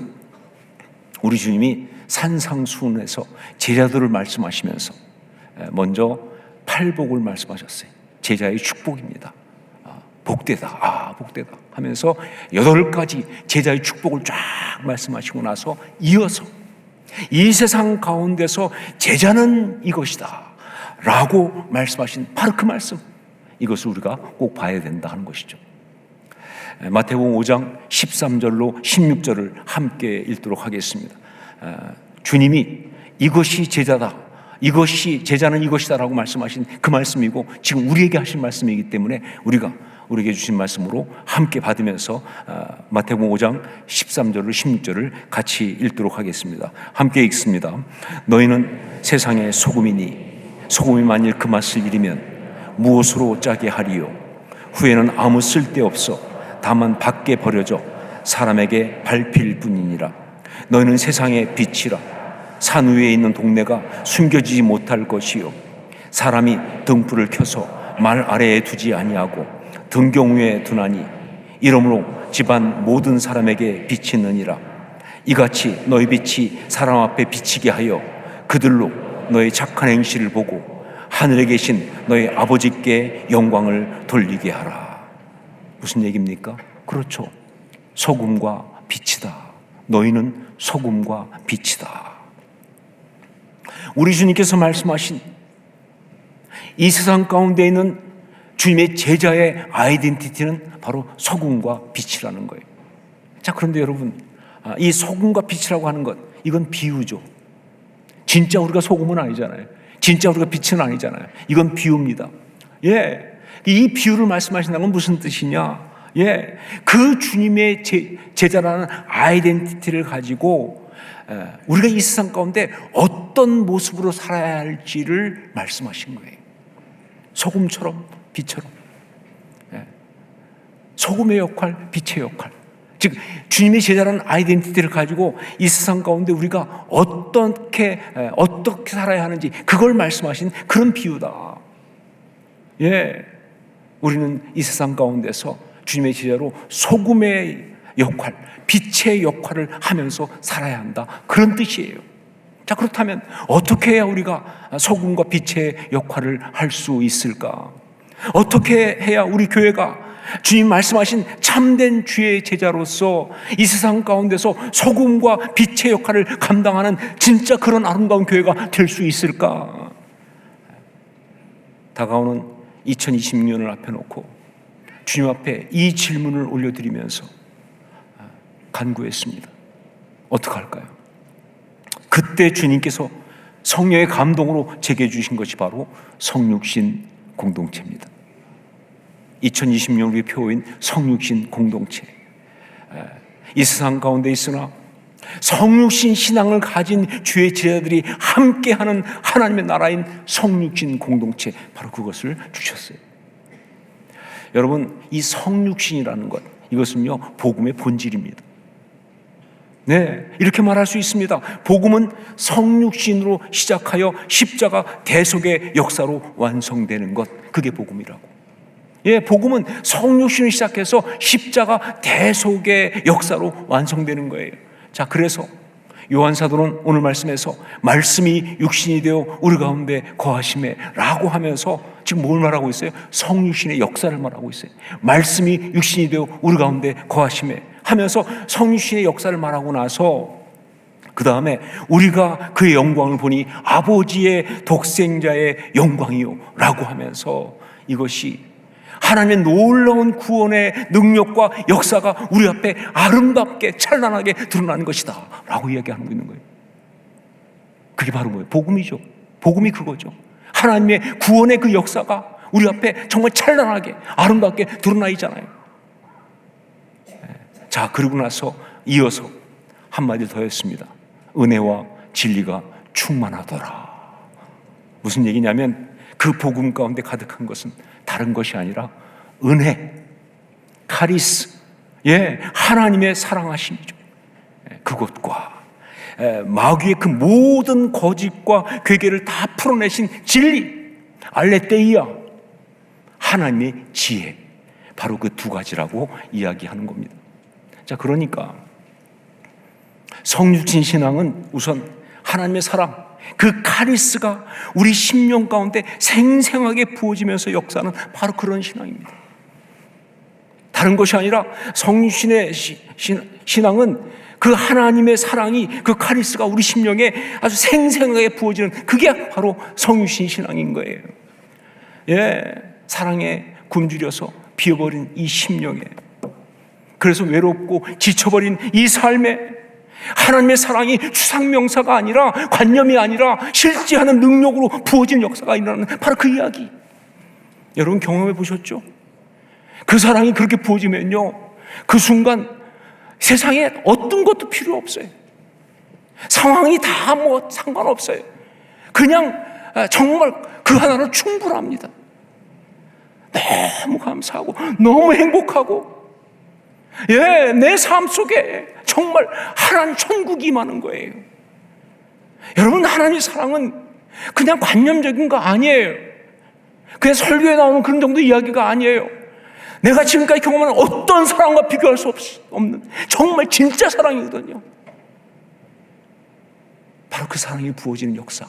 우리 주님이 산상수훈에서 제자들을 말씀하시면서 먼저 팔복을 말씀하셨어요. 제자의 축복입니다. 복되다, 복되다 하면서 8가지 제자의 축복을 쫙 말씀하시고 나서 이어서 이 세상 가운데서 제자는 이것이다 라고 말씀하신 바로 그 말씀, 이것을 우리가 꼭 봐야 된다 하는 것이죠. 마태복음 5장 13절로 16절을 함께 읽도록 하겠습니다. 주님이 이것이 제자다, 이것이 제자는 이것이다 라고 말씀하신 그 말씀이고 지금 우리에게 하신 말씀이기 때문에 우리에게 주신 말씀으로 함께 받으면서 마태복음 5장 13절로 16절을 같이 읽도록 하겠습니다. 함께 읽습니다. 너희는 세상의 소금이니 소금이 만일 그 맛을 잃으면 무엇으로 짜게 하리요? 후에는 아무 쓸데없어 다만 밖에 버려져 사람에게 밟힐 뿐이니라. 너희는 세상의 빛이라. 산 위에 있는 동네가 숨겨지지 못할 것이요, 사람이 등불을 켜서 말 아래에 두지 아니하고 등경 위에 두나니 이러므로 집안 모든 사람에게 빛이 있느니라. 이같이 너희 빛이 사람 앞에 비치게 하여 그들로 너희 착한 행실을 보고 하늘에 계신 너희 아버지께 영광을 돌리게 하라. 무슨 얘기입니까? 그렇죠. 소금과 빛이다. 너희는 소금과 빛이다. 우리 주님께서 말씀하신 이 세상 가운데 있는 주님의 제자의 아이덴티티는 바로 소금과 빛이라는 거예요. 자, 그런데 여러분, 이 소금과 빛이라고 하는 것, 이건 비유죠. 진짜 우리가 소금은 아니잖아요. 진짜 우리가 빛은 아니잖아요. 이건 비유입니다. 예, 이 비유를 말씀하신다는 건 무슨 뜻이냐? 예, 그 주님의 제자라는 아이덴티티를 가지고 우리가 이 세상 가운데 어떤 모습으로 살아야 할지를 말씀하신 거예요. 소금처럼 빛처럼. 예. 소금의 역할, 빛의 역할. 즉 주님의 제자라는 아이덴티티를 가지고 이 세상 가운데 우리가 어떻게 살아야 하는지 그걸 말씀하신 그런 비유다. 예, 우리는 이 세상 가운데서 주님의 제자로 소금의 역할, 빛의 역할을 하면서 살아야 한다. 그런 뜻이에요. 자, 그렇다면 어떻게 해야 우리가 소금과 빛의 역할을 할 수 있을까? 어떻게 해야 우리 교회가 주님 말씀하신 참된 주의 제자로서 이 세상 가운데서 소금과 빛의 역할을 감당하는 진짜 그런 아름다운 교회가 될 수 있을까? 다가오는 2026년을 앞에 놓고 주님 앞에 이 질문을 올려드리면서 간구했습니다. 어떻게 할까요? 그때 주님께서 성령의 감동으로 제게 주신 것이 바로 성육신 공동체입니다. 2020년 우리 표어인 성육신 공동체. 이 세상 가운데 있으나 성육신 신앙을 가진 주의 제자들이 함께하는 하나님의 나라인 성육신 공동체, 바로 그것을 주셨어요. 여러분, 이 성육신이라는 것, 이것은요 복음의 본질입니다. 네, 이렇게 말할 수 있습니다. 복음은 성육신으로 시작하여 십자가 대속의 역사로 완성되는 것, 그게 복음이라고. 예, 복음은 성육신을 시작해서 십자가 대속의 역사로 완성되는 거예요. 자, 그래서 요한 사도는 오늘 말씀에서 말씀이 육신이 되어 우리 가운데 거하심에 라고 하면서 지금 뭘 말하고 있어요? 성육신의 역사를 말하고 있어요. 말씀이 육신이 되어 우리 가운데 거하심에 하면서 성육신의 역사를 말하고 나서 그 다음에 우리가 그의 영광을 보니 아버지의 독생자의 영광이요 라고 하면서 이것이 하나님의 놀라운 구원의 능력과 역사가 우리 앞에 아름답게 찬란하게 드러나는 것이다 라고 이야기하고 있는 거예요. 그게 바로 뭐예요? 복음이죠. 복음이 그거죠. 하나님의 구원의 그 역사가 우리 앞에 정말 찬란하게 아름답게 드러나 있잖아요. 자, 그러고 나서 이어서 한마디 더 했습니다. 은혜와 진리가 충만하더라. 무슨 얘기냐면 그 복음 가운데 가득한 것은 다른 것이 아니라 은혜, 카리스, 예, 하나님의 사랑하심이죠. 그것과 마귀의 그 모든 거짓과 괴계를 다 풀어내신 진리, 알레테이아, 하나님의 지혜, 바로 그 두 가지라고 이야기하는 겁니다. 자, 그러니까 성육신 신앙은 우선 하나님의 사랑, 그 카리스가 우리 심령 가운데 생생하게 부어지면서 역사하는 바로 그런 신앙입니다. 다른 것이 아니라 성육신의 신앙은 그 하나님의 사랑이, 그 카리스가 우리 심령에 아주 생생하게 부어지는 그게 바로 성육신 신앙인 거예요. 예, 사랑에 굶주려서 비어버린 이 심령에, 그래서 외롭고 지쳐버린 이 삶에 하나님의 사랑이 추상명사가 아니라, 관념이 아니라 실제하는 능력으로 부어진 역사가 일어나는 바로 그 이야기. 여러분 경험해 보셨죠? 그 사랑이 그렇게 부어지면요, 그 순간 세상에 어떤 것도 필요 없어요. 상황이 다 뭐 상관없어요. 그냥 정말 그 하나로 충분합니다. 너무 감사하고 너무 행복하고, 예, 내 삶 속에 정말 하나님 천국이 임하는 거예요. 여러분, 하나님의 사랑은 그냥 관념적인 거 아니에요. 그냥 설교에 나오는 그런 정도 이야기가 아니에요. 내가 지금까지 경험한 어떤 사랑과 비교할 수 없는 정말 진짜 사랑이거든요. 바로 그 사랑이 부어지는 역사,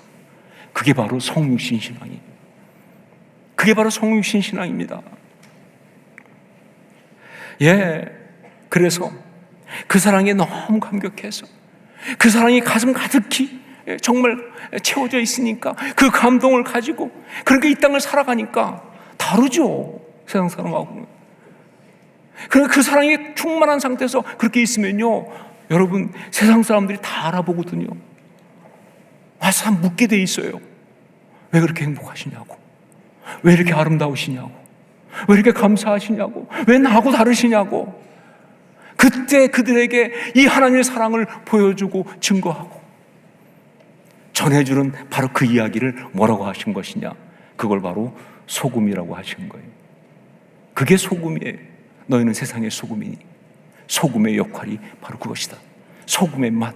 그게 바로 성육신 신앙이에요. 그게 바로 성육신 신앙입니다. 그래서 그 사랑에 너무 감격해서 그 사랑이 가슴 가득히 정말 채워져 있으니까 그 감동을 가지고 그렇게 이 땅을 살아가니까 다르죠, 세상 사람하고는. 그러니까 그 사랑이 충만한 상태에서 그렇게 있으면요, 여러분, 세상 사람들이 다 알아보거든요. 와서 다 묻게 돼 있어요. 왜 그렇게 행복하시냐고, 왜 이렇게 아름다우시냐고, 왜 이렇게 감사하시냐고, 왜 나하고 다르시냐고. 그때 그들에게 이 하나님의 사랑을 보여주고 증거하고 전해주는 바로 그 이야기를 뭐라고 하신 것이냐, 그걸 바로 소금이라고 하신 거예요. 그게 소금이에요. 너희는 세상의 소금이니. 소금의 역할이 바로 그것이다. 소금의 맛.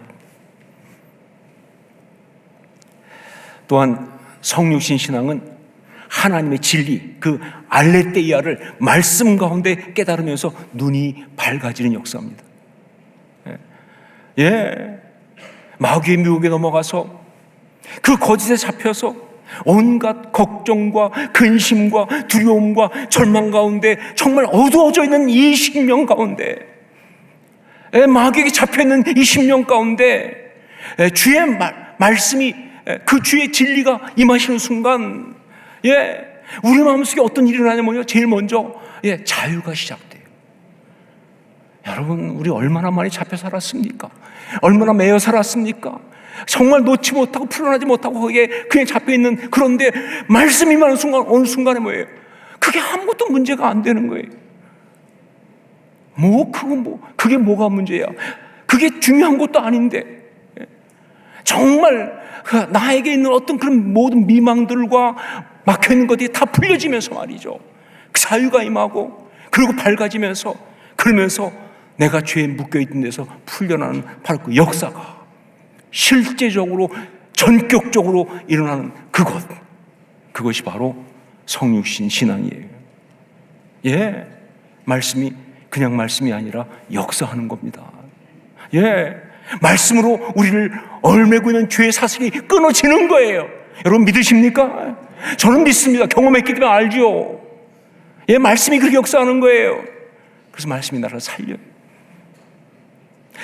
또한 성육신 신앙은 하나님의 진리, 그 알레테이아를 말씀 가운데 깨달으면서 눈이 밝아지는 역사입니다. 마귀의 미혹에 넘어가서 그 거짓에 잡혀서 온갖 걱정과 근심과 두려움과 절망 가운데 정말 어두워져 있는 이 심령 가운데, 마귀에게 잡혀있는 이 심령 가운데 주의 말씀이, 그 주의 진리가 임하시는 순간 우리 마음속에 어떤 일이 일어나냐면요, 제일 먼저 자유가 시작돼요. 여러분, 우리 얼마나 많이 잡혀 살았습니까? 얼마나 매여 살았습니까? 정말 놓지 못하고 풀어나지 못하고 거기에 그냥 잡혀있는, 그런데 말씀이 임하는 순간, 어느 순간에 뭐예요? 그게 아무것도 문제가 안 되는 거예요. 그게 뭐가 문제야? 그게 중요한 것도 아닌데, 정말 나에게 있는 어떤 그런 모든 미망들과 막혀있는 것들이 다 풀려지면서 말이죠, 그 자유가 임하고, 그리고 밝아지면서, 그러면서 내가 죄에 묶여있던 데서 풀려나는 바로 그 역사가 실제적으로 전격적으로 일어나는 그것이 바로 성육신 신앙이에요. 말씀이 그냥 말씀이 아니라 역사하는 겁니다. 말씀으로 우리를 얽매고 있는 죄의 사슬이 끊어지는 거예요. 여러분 믿으십니까? 저는 믿습니다. 경험했기 때문에 알죠. 말씀이 그렇게 역사하는 거예요. 그래서 말씀이 나를 살려요.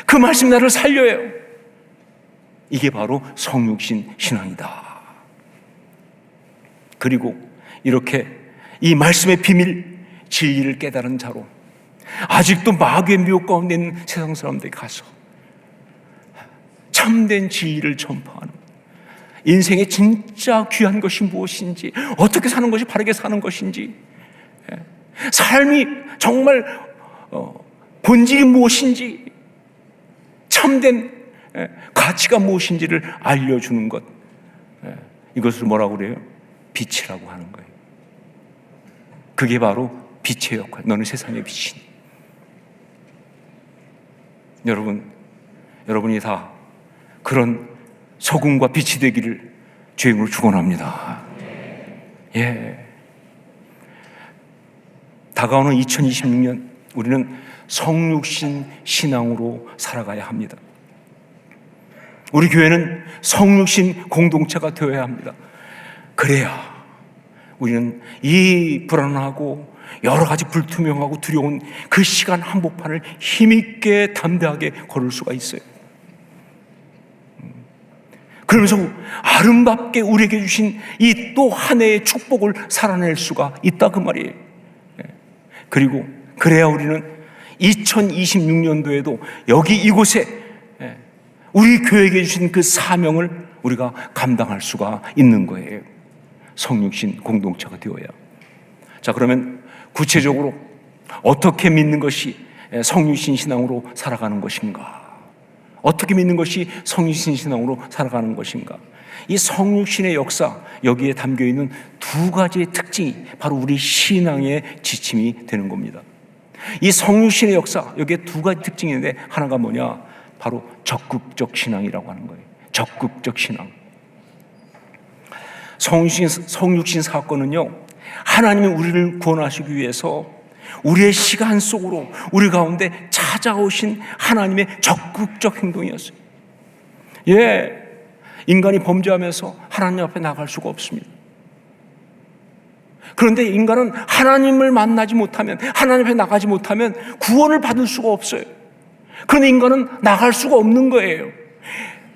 그 말씀이 나를 살려요. 이게 바로 성육신 신앙이다. 그리고 이렇게 이 말씀의 비밀, 진리를 깨달은 자로 아직도 마귀의 미혹 가운데 있는 세상 사람들이 가서 참된 진리를 전파하는, 인생의 진짜 귀한 것이 무엇인지, 어떻게 사는 것이 바르게 사는 것인지, 삶이 정말 본질이 무엇인지, 참된 가치가 무엇인지를 알려주는 것, 이것을 뭐라고 그래요? 빛이라고 하는 거예요. 그게 바로 빛의 역할. 너는 세상의 빛이니. 여러분이 다 그런 소금과 빛이 되기를 주님으로 축원합니다. 다가오는 2026년 우리는 성육신 신앙으로 살아가야 합니다. 우리 교회는 성육신 공동체가 되어야 합니다. 그래야 우리는 이 불안하고 여러 가지 불투명하고 두려운 그 시간 한복판을 힘있게 담대하게 걸을 수가 있어요. 그러면서 아름답게 우리에게 주신 이 또 한 해의 축복을 살아낼 수가 있다, 그 말이에요. 그리고 그래야 우리는 2026년도에도 여기 이곳에 우리 교회에게 주신 그 사명을 우리가 감당할 수가 있는 거예요. 성육신 공동체가 되어야. 자, 그러면 구체적으로 어떻게 믿는 것이 성육신 신앙으로 살아가는 것인가? 어떻게 믿는 것이 성육신 신앙으로 살아가는 것인가? 이 성육신의 역사, 여기에 담겨있는 두 가지의 특징이 바로 우리 신앙의 지침이 되는 겁니다. 이 성육신의 역사, 여기에 두 가지 특징이 있는데, 하나가 뭐냐? 바로 적극적 신앙이라고 하는 거예요. 적극적 신앙. 성육신 사건은요, 하나님이 우리를 구원하시기 위해서 우리의 시간 속으로 우리 가운데 찾아오신 하나님의 적극적 행동이었어요. 예, 인간이 범죄하면서 하나님 앞에 나갈 수가 없습니다. 그런데 인간은 하나님을 만나지 못하면, 하나님 앞에 나가지 못하면 구원을 받을 수가 없어요. 그런데 인간은 나갈 수가 없는 거예요.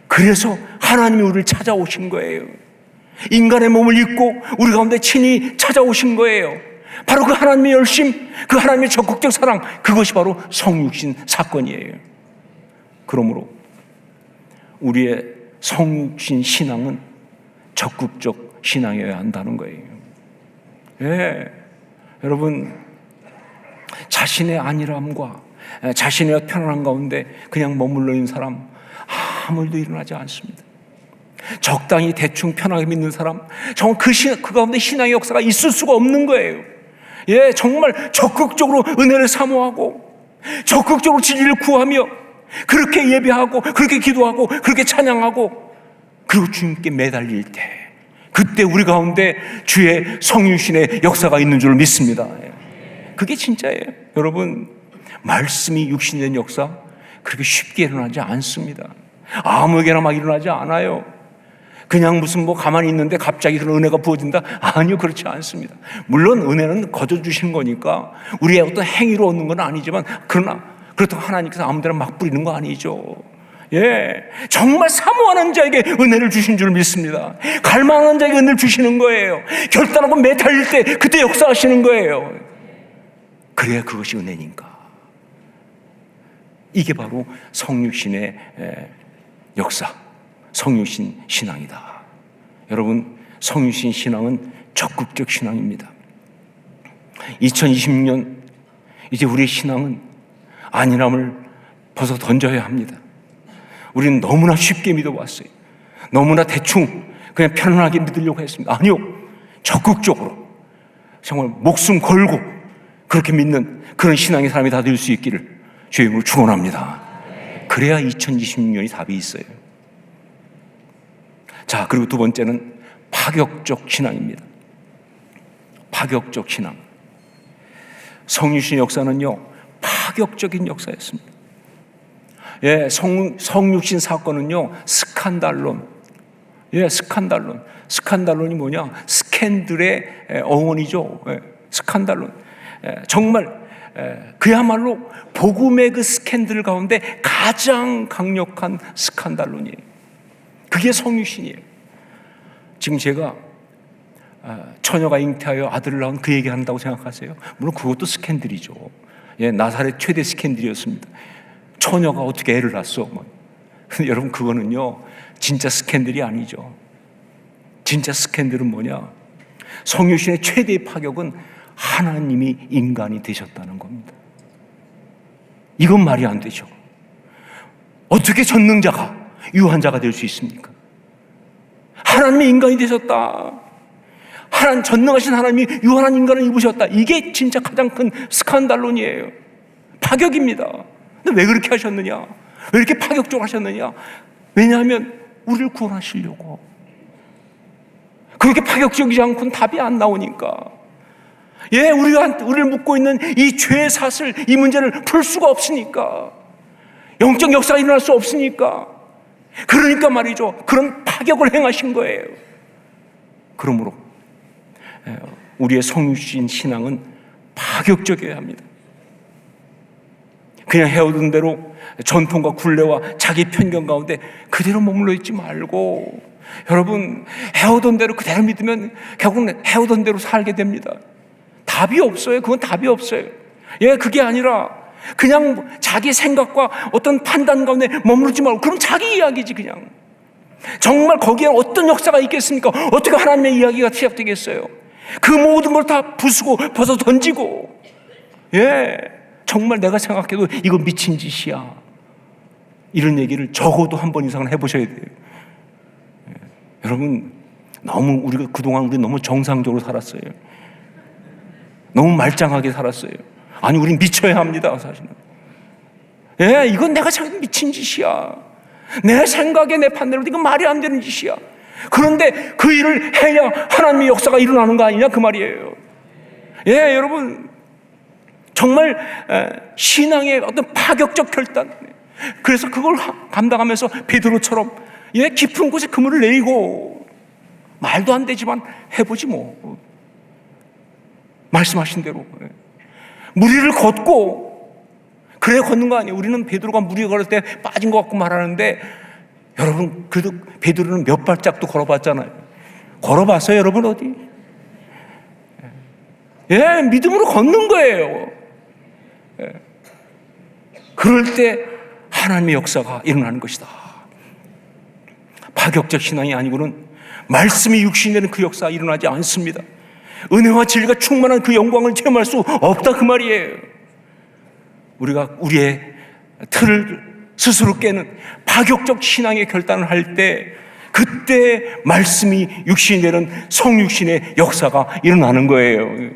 그래서 하나님이 우리를 찾아오신 거예요. 인간의 몸을 입고 우리 가운데 친히 찾아오신 거예요. 바로 그 하나님의 열심, 그 하나님의 적극적 사랑, 그것이 바로 성육신 사건이에요. 그러므로 우리의 성육신 신앙은 적극적 신앙이어야 한다는 거예요. 예, 여러분, 자신의 안일함과 자신의 편안함 가운데 그냥 머물러 있는 사람 아무 일도 일어나지 않습니다. 적당히 대충 편하게 믿는 사람, 정말 그 가운데 신앙의 역사가 있을 수가 없는 거예요. 예, 정말 적극적으로 은혜를 사모하고 적극적으로 진리를 구하며 그렇게 예배하고 그렇게 기도하고 그렇게 찬양하고 그리고 주님께 매달릴 때, 그때 우리 가운데 주의 성육신의 역사가 있는 줄 믿습니다. 그게 진짜예요. 여러분, 말씀이 육신된 역사 그렇게 쉽게 일어나지 않습니다. 아무에게나 막 일어나지 않아요. 그냥 무슨 가만히 있는데 갑자기 그런 은혜가 부어진다? 아니요, 그렇지 않습니다. 물론 은혜는 거저 주시는 거니까 우리의 어떤 행위로 얻는 건 아니지만, 그러나 그렇다고 하나님께서 아무데나 막 뿌리는 거 아니죠. 예, 정말 사모하는 자에게 은혜를 주신 줄 믿습니다. 갈망하는 자에게 은혜를 주시는 거예요. 결단하고 매달릴 때 그때 역사하시는 거예요. 그래야 그것이 은혜니까. 이게 바로 성육신의 역사, 성육신 신앙이다. 여러분, 성육신 신앙은 적극적 신앙입니다. 2026년 이제 우리의 신앙은 안일함을 벗어 던져야 합니다. 우리는 너무나 쉽게 믿어왔어요. 너무나 대충 그냥 편안하게 믿으려고 했습니다. 아니요, 적극적으로 정말 목숨 걸고 그렇게 믿는 그런 신앙의 사람이 다 될 수 있기를 주의 이름으로 축원합니다. 그래야 2026년이 답이 있어요. 자, 그리고 두 번째는 파격적 신앙입니다. 파격적 신앙. 성육신 역사는요, 파격적인 역사였습니다. 예, 성육신 사건은요, 스칸달론. 예, 스칸달론. 스칸달론이 뭐냐? 스캔들의 어원이죠. 예, 스칸달론. 정말 그야말로 복음의 그 스캔들 가운데 가장 강력한 스칸달론이에요. 그게 성육신이에요. 지금 제가 처녀가 잉태하여 아들을 낳은 그 얘기 한다고 생각하세요? 물론 그것도 스캔들이죠. 예, 나사렛 최대 스캔들이었습니다. 처녀가 어떻게 애를 낳았어? 근데 여러분, 그거는요 진짜 스캔들이 아니죠. 진짜 스캔들은 뭐냐? 성육신의 최대의 파격은 하나님이 인간이 되셨다는 겁니다. 이건 말이 안 되죠. 어떻게 전능자가 유한자가 될 수 있습니까? 하나님이 인간이 되셨다. 하나님, 전능하신 하나님이 유한한 인간을 입으셨다. 이게 진짜 가장 큰 스칸달론이에요. 파격입니다. 근데 왜 그렇게 하셨느냐? 왜 이렇게 파격적으로 하셨느냐? 왜냐하면 우리를 구원하시려고. 그렇게 파격적이지 않고는 답이 안 나오니까. 예, 우리를 묶고 있는 이 죄의 사슬, 이 문제를 풀 수가 없으니까. 영적 역사가 일어날 수 없으니까. 그러니까 말이죠, 그런 파격을 행하신 거예요. 그러므로 우리의 성육신 신앙은 파격적이어야 합니다. 그냥 해오던 대로 전통과 굴레와 자기 편견 가운데 그대로 머물러 있지 말고, 여러분, 해오던 대로 그대로 믿으면 결국은 해오던 대로 살게 됩니다. 답이 없어요. 그건 답이 없어요. 예, 그게 아니라 그냥 자기 생각과 어떤 판단 가운데 머무르지 말고, 그럼 자기 이야기지 그냥. 정말 거기에 어떤 역사가 있겠습니까? 어떻게 하나님의 이야기가 시작되겠어요? 그 모든 걸 다 부수고 벗어 던지고, 예, 정말 내가 생각해도 이거 미친 짓이야, 이런 얘기를 적어도 한 번 이상은 해보셔야 돼요. 예, 여러분, 너무 우리가 그동안 너무 정상적으로 살았어요. 너무 말짱하게 살았어요. 아니, 우린 미쳐야 합니다, 사실은. 예, 이건 내가 생각해도 미친 짓이야. 내 생각에, 내 판단으로 이건 말이 안 되는 짓이야. 그런데 그 일을 해야 하나님의 역사가 일어나는 거 아니냐, 그 말이에요. 예, 여러분, 정말 신앙의 어떤 파격적 결단. 그래서 그걸 감당하면서 베드로처럼 깊은 곳에 그물을 내리고 말도 안 되지만 해보지 뭐. 말씀하신 대로 물 위를 걷고 그래 걷는 거 아니에요. 우리는 베드로가 물 위에 걸을 때 빠진 것 같고 말하는데 여러분 그래도 베드로는 몇 발짝도 걸어봤잖아요. 걸어봤어요 여러분 어디? 믿음으로 걷는 거예요. 그럴 때 하나님의 역사가 일어나는 것이다. 파격적 신앙이 아니고는 말씀이 육신이 되는 그 역사가 일어나지 않습니다. 은혜와 진리가 충만한 그 영광을 체험할 수 없다 그 말이에요. 우리가 우리의 틀을 스스로 깨는 파격적 신앙의 결단을 할 때 그때 말씀이 육신이 되는 성육신의 역사가 일어나는 거예요.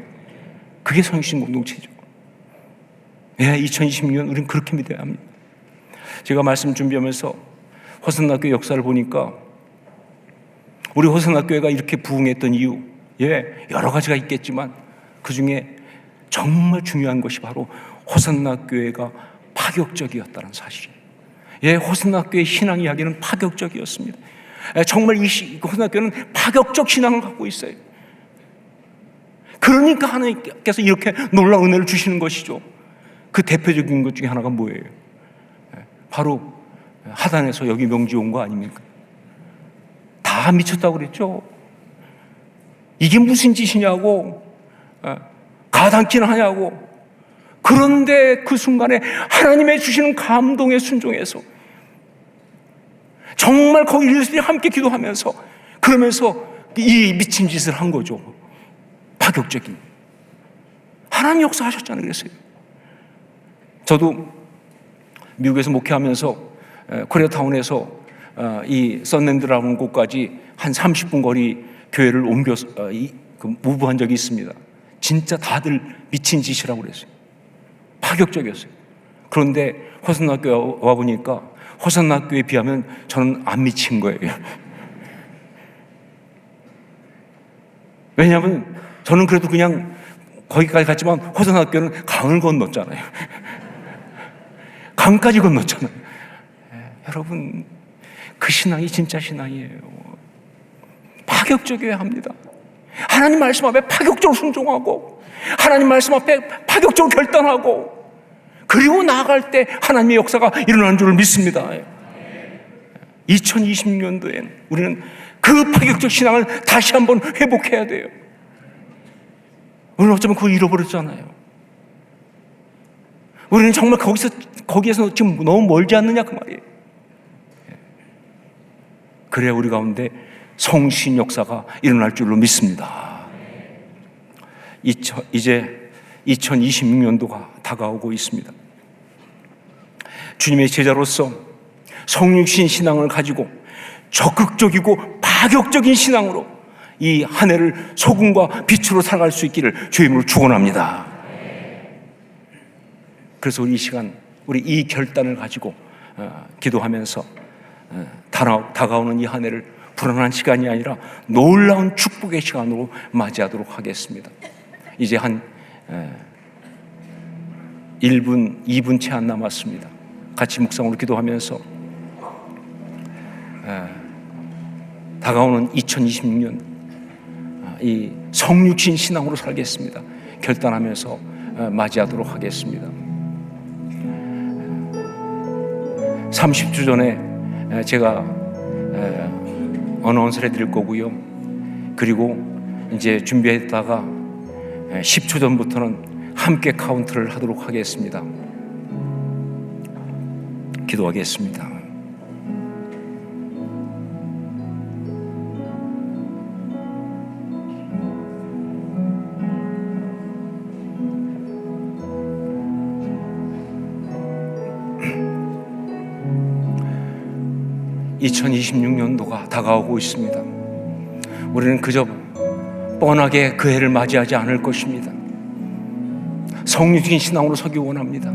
그게 성육신 공동체죠. 2020년 우리는 그렇게 믿어야 합니다. 제가 말씀 준비하면서 호선학교 역사를 보니까 우리 호선학교가 이렇게 부흥했던 이유 여러 가지가 있겠지만 그 중에 정말 중요한 것이 바로 호선학교회가 파격적이었다는 사실이에요. 호선학교의 신앙 이야기는 파격적이었습니다. 정말 이 호선학교는 파격적 신앙을 갖고 있어요. 그러니까 하나님께서 이렇게 놀라운 은혜를 주시는 것이죠. 그 대표적인 것 중에 하나가 뭐예요? 바로 하단에서 여기 명지 온 거 아닙니까? 다 미쳤다고 그랬죠. 이게 무슨 짓이냐고, 가당키나 하냐고. 그런데 그 순간에 하나님의 주시는 감동에 순종해서 정말 거기 일들이 함께 기도하면서 그러면서 이 미친 짓을 한 거죠. 파격적인. 하나님 역사하셨잖아요. 그랬어요. 저도 미국에서 목회하면서 코리아타운에서 이 썬랜드라는 곳까지 한 30분 거리 교회를 옮겨서 무브한 적이 있습니다. 진짜 다들 미친 짓이라고 그랬어요. 파격적이었어요. 그런데 호선학교에 와보니까 호선학교에 비하면 저는 안 미친 거예요. 왜냐하면 저는 그래도 그냥 거기까지 갔지만 호선학교는 강을 건넜잖아요. 강까지 건넜잖아요. 여러분 그 신앙이 진짜 신앙이에요. 파격적이어야 합니다. 하나님 말씀 앞에 파격적으로 순종하고 하나님 말씀 앞에 파격적으로 결단하고 그리고 나아갈 때 하나님의 역사가 일어나는 줄을 믿습니다. 2020년도엔 우리는 그 파격적 신앙을 다시 한번 회복해야 돼요. 우리는 어쩌면 그걸 잃어버렸잖아요. 우리는 정말 거기에서 지금 너무 멀지 않느냐 그 말이에요. 그래야 우리 가운데 성신 역사가 일어날 줄로 믿습니다. 이제 2026년도가 다가오고 있습니다. 주님의 제자로서 성육신 신앙을 가지고 적극적이고 파격적인 신앙으로 이 한 해를 소금과 빛으로 살아갈 수 있기를 주님으로 축원합니다. 그래서 우리 이 시간 우리 이 결단을 가지고 기도하면서 다가오는 이 한 해를 불안한 시간이 아니라 놀라운 축복의 시간으로 맞이하도록 하겠습니다. 이제 한 1분, 2분 채 안 남았습니다. 같이 묵상으로 기도하면서 다가오는 2026년 이 성육신 신앙으로 살겠습니다. 결단하면서 맞이하도록 하겠습니다. 30주 전에 제가 어나운서를 해드릴 거고요. 그리고 이제 준비했다가 10초 전부터는 함께 카운트를 하도록 하겠습니다. 기도하겠습니다. (2026년도가) 다가오고 있습니다. 우리는 그저 뻔하게 그 해를 맞이하지 않을 것입니다. 성육신 신앙으로 서기 원합니다.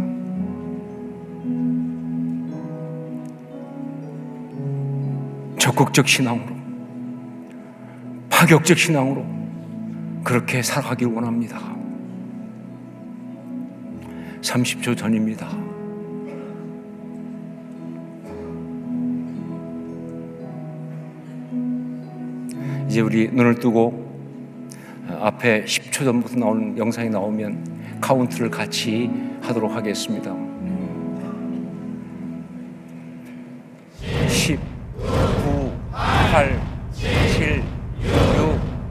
적극적 신앙으로, 파격적 신앙으로 그렇게 살아가길 원합니다. 30초 전입니다. 이제 우리 눈을 뜨고 앞에 10초 전부터 나오는 영상이 나오면 카운트를 같이 하도록 하겠습니다. 10, 9, 8, 7, 6,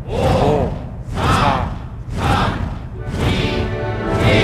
5, 4, 3, 2, 1.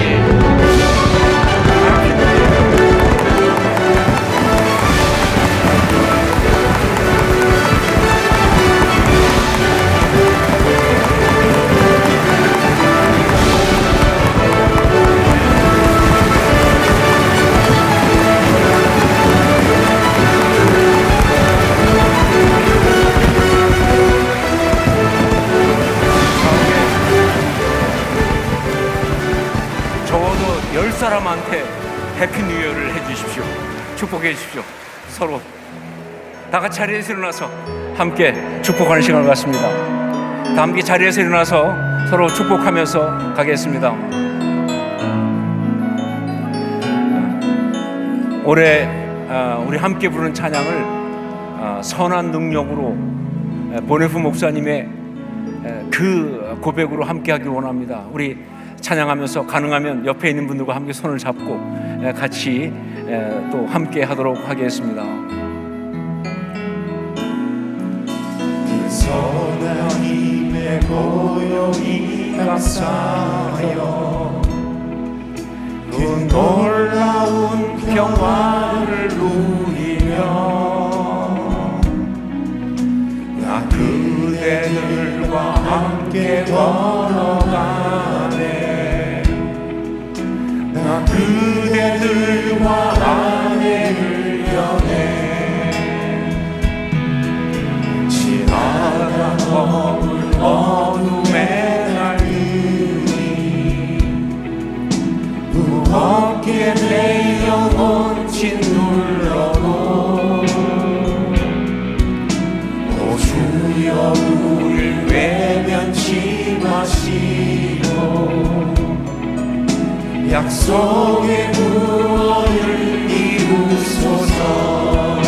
적어도 10사람한테 해피 뉴 이어를 해주십시오. 축복해 주십시오. 서로 다 같이 자리에서 일어나서 함께 축복하는 시간을 갖습니다. 다 함께 자리에서 일어나서 서로 축복하면서 가겠습니다. 올해 우리 함께 부르는 찬양을 선한 능력으로 보네프 목사님의 그 고백으로 함께 하길 원합니다. 우리 찬양하면서 가능하면 옆에 있는 분들과 함께 손을 잡고 같이 또 함께 하도록 하겠습니다. 그 선한 힘의 고용이 감사하여 그 놀라운 평화를 누리며 나 그대들과 함께 걸어가네. 나 그대들과 안해를 여네. 지나간 어둠의 날들이 무겁게 내 영혼 짓눌러도 오 주여 우릴 외면치 마시고 약속의 구원을 이루소서.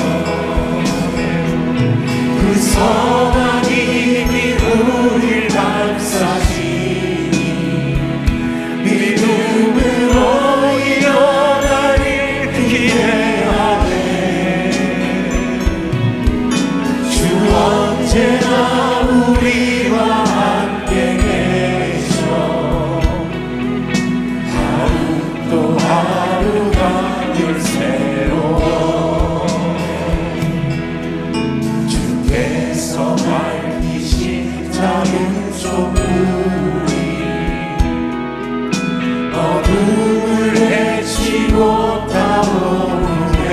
그 선한 힘이 우릴 감싸시니 믿음으로 일어나길 기대하네. 주 언제나 우리와 함께 계셔. 또 하루가 늘 새로워. 주께서 밝히신 작은 촛불이 어둠을 헤치고 타오르네.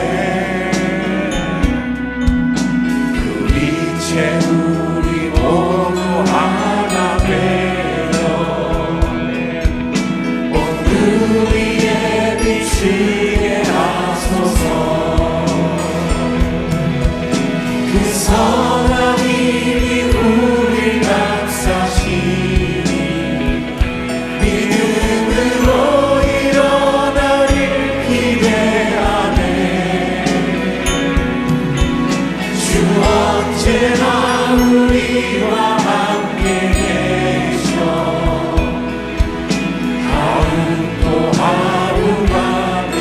그 빛에 우리 모두 하나 되어 우리의 비추게 하소서. 그 선한 힘이 우릴 감싸시니 믿음으로 일어나길 기대하네. 주 언제나 우리와 함께 계셔. 하루가 늘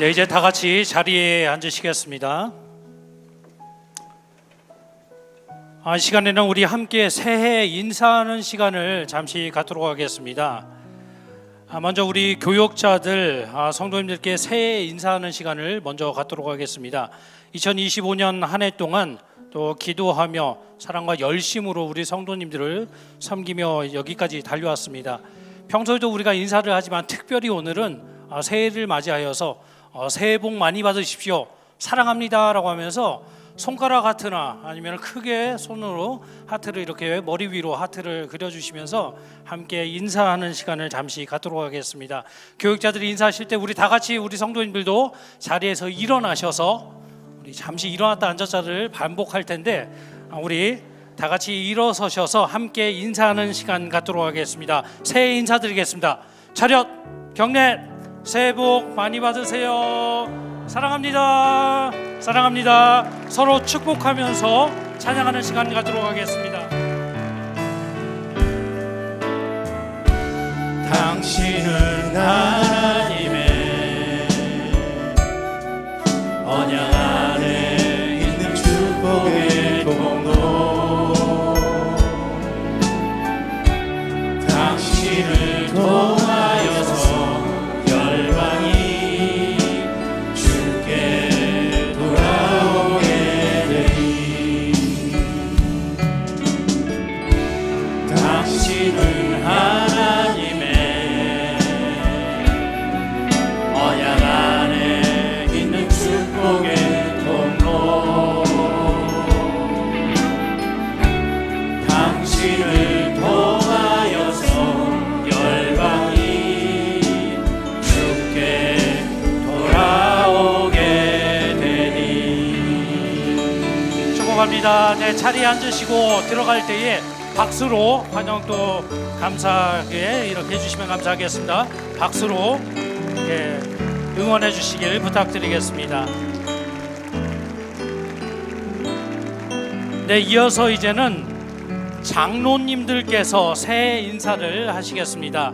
네, 이제 다 같이 자리에 앉으시겠습니다. 이 시간에는 우리 함께 새해 인사하는 시간을 잠시 갖도록 하겠습니다. 먼저 우리 교역자들, 성도님들께 새해 인사하는 시간을 먼저 갖도록 하겠습니다. 2025년 한 해 동안 또 기도하며 사랑과 열심으로 우리 성도님들을 섬기며 여기까지 달려왔습니다. 평소에도 우리가 인사를 하지만 특별히 오늘은 새해를 맞이하여서 새해 복 많이 받으십시오, 사랑합니다 라고 하면서 손가락 하트나 아니면 크게 손으로 하트를 이렇게 머리 위로 하트를 그려주시면서 함께 인사하는 시간을 잠시 갖도록 하겠습니다. 교육자들이 인사하실 때 우리 다 같이 우리 성도님들도 자리에서 일어나셔서 우리 잠시 일어났다 앉았다를 반복할 텐데 우리 다 같이 일어서셔서 함께 인사하는 시간 갖도록 하겠습니다. 새해 인사드리겠습니다. 차렷 경례. 새해 복 많이 받으세요. 사랑합니다. 사랑합니다. 서로 축복하면서 찬양하는 시간 갖도록 하겠습니다. 당신은 하나님의 언약 안에 있는 축복의 통로, 당신을 통하여서 열방이 주께 돌아오게 되니, 당신은 하나님의 언약 안에 있는 축복의 통로, 당신을 통하여서 열방이 주께 돌아오게 되니. 축복합니다. 네, 자리에 앉으시고 들어갈 때에 박수로 환영 또 감사하게 이렇게 해주시면 감사하겠습니다. 박수로 응원해 주시길 부탁드리겠습니다. 네, 이어서 이제는 장로님들께서 새해 인사를 하시겠습니다.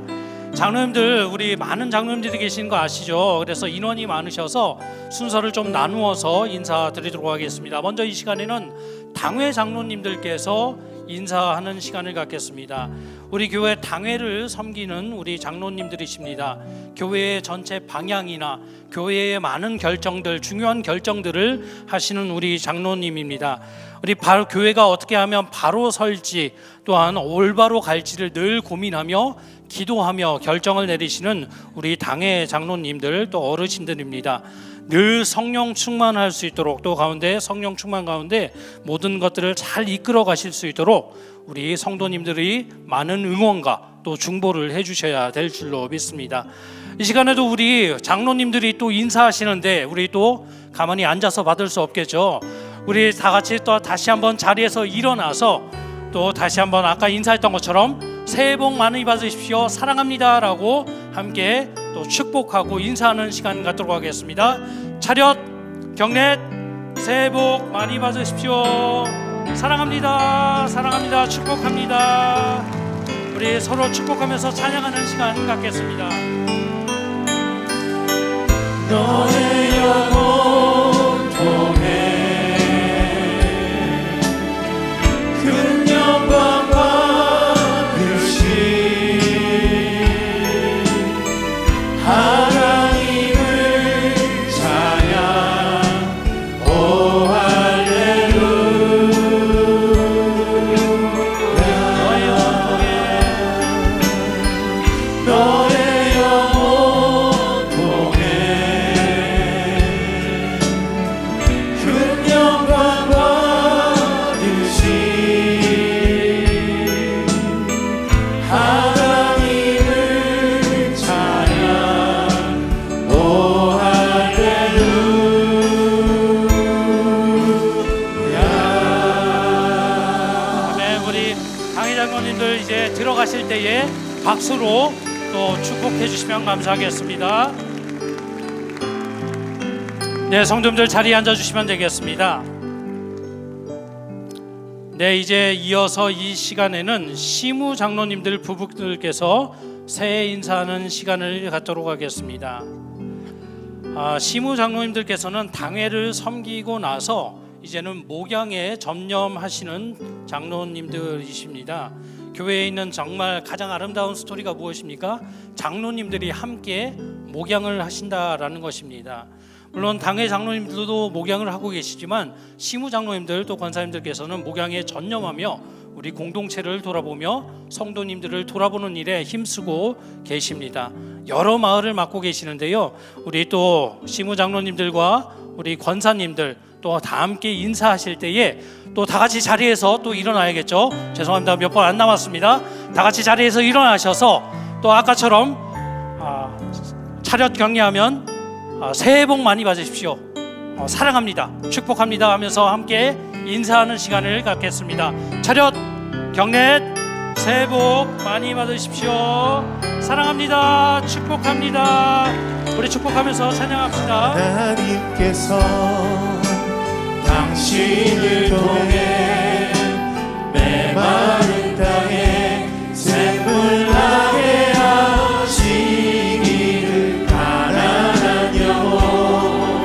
장로님들, 우리 많은 장로님들이 계신 거 아시죠? 그래서 인원이 많으셔서 순서를 좀 나누어서 인사드리도록 하겠습니다. 먼저 이 시간에는 당회 장로님들께서 인사하는 시간을 갖겠습니다. 우리 교회 당회를 섬기는 우리 장로님들이십니다. 교회의 전체 방향이나 교회의 많은 결정들, 중요한 결정들을 하시는 우리 장로님입니다. 우리 교회가 어떻게 하면 바로 설지, 또한 올바로 갈지를 늘 고민하며 기도하며 결정을 내리시는 우리 당회 장로님들, 또 어르신들입니다. 늘 성령 충만할 수 있도록, 또 가운데 성령 충만 가운데 모든 것들을 잘 이끌어 가실 수 있도록 우리 성도님들이 많은 응원과 또 중보를 해주셔야 될 줄로 믿습니다. 이 시간에도 우리 장로님들이 또 인사하시는데 우리 또 가만히 앉아서 받을 수 없겠죠. 우리 다 같이 또 다시 한번 자리에서 일어나서 또 다시 한번 아까 인사했던 것처럼 새해 복 많이 받으십시오, 사랑합니다 라고 함께 또 축복하고 인사하는 시간 갖도록 하겠습니다. 차렷 경례. 새해 복 많이 받으십시오, 사랑합니다. 사랑합니다. 축복합니다. 우리 서로 축복하면서 찬양하는 시간 갖겠습니다. 너의 영혼 통해 큰 영광과 그신 하나님을 찬양. 오 할렐루야. 너의 영혼 통해 큰 영광과 그신 하나님을 찬양. 오 할렐루야. 네, 우리 당회 장로님들 이제 들어가실 때에 박수로 또 축복해 주시면 감사하겠습니다. 네, 성도님들 자리에 앉아 주시면 되겠습니다. 네, 이제 이어서 이 시간에는 시무 장로님들 부부들께서 새해 인사하는 시간을 갖도록 하겠습니다. 시무 장로님들께서는 당회를 섬기고 나서 이제는 목양에 전념하시는 장로님들이십니다. 교회에 있는 정말 가장 아름다운 스토리가 무엇입니까? 장로님들이 함께 목양을 하신다라는 것입니다. 물론 당회 장로님들도 목양을 하고 계시지만 시무 장로님들 또 권사님들께서는 목양에 전념하며 우리 공동체를 돌아보며 성도님들을 돌아보는 일에 힘쓰고 계십니다. 여러 마을을 맡고 계시는데요. 우리 또 시무 장로님들과 우리 권사님들 또 다 함께 인사하실 때에 또 다 같이 자리에서 또 일어나야겠죠. 죄송합니다. 몇 번 안 남았습니다. 다 같이 자리에서 일어나셔서 또 아까처럼 차렷 경례하면 새해 복 많이 받으십시오. 사랑합니다. 축복합니다 하면서 함께 인사하는 시간을 갖겠습니다. 차렷 경례. 새해 복 많이 받으십시오. 사랑합니다. 축복합니다. 우리 축복하면서 찬양합시다. 하나님께서 당신을 통해 메마른 땅에 샘물 나게 하시기를 가난한 영혼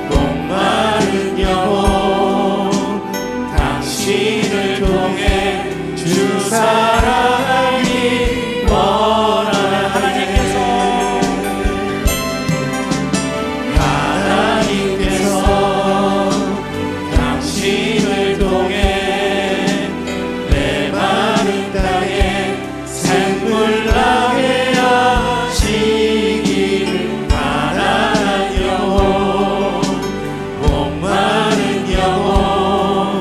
목마른 영혼 당신을 통해 주 사랑하기 원하는 하나님께서 당신을 통해 메마른 땅에 샘물 나게 하시기를 가난한 영혼 목마른 영혼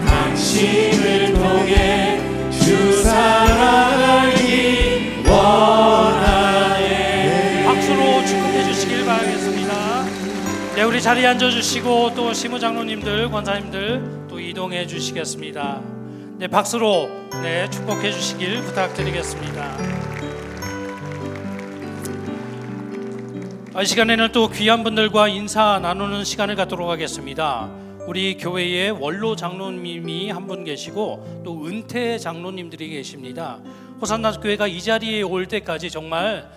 당신을 통해 주 사랑하기 원하네. 박수로 축복해 주시길 바라겠습니다. 네, 우리 자리에 앉아주시고 또 시무장로님들, 권사님들 또 이동해 주시겠습니다. 네, 박수로 축복해 주시길 부탁드리겠습니다. 이 시간에는 또 귀한 분들과 인사 나누는 시간을 갖도록 하겠습니다. 우리 교회에 원로 장로님이 한 분 계시고 또 은퇴 장로님들이 계십니다. 호산나 교회가 이 자리에 올 때까지 정말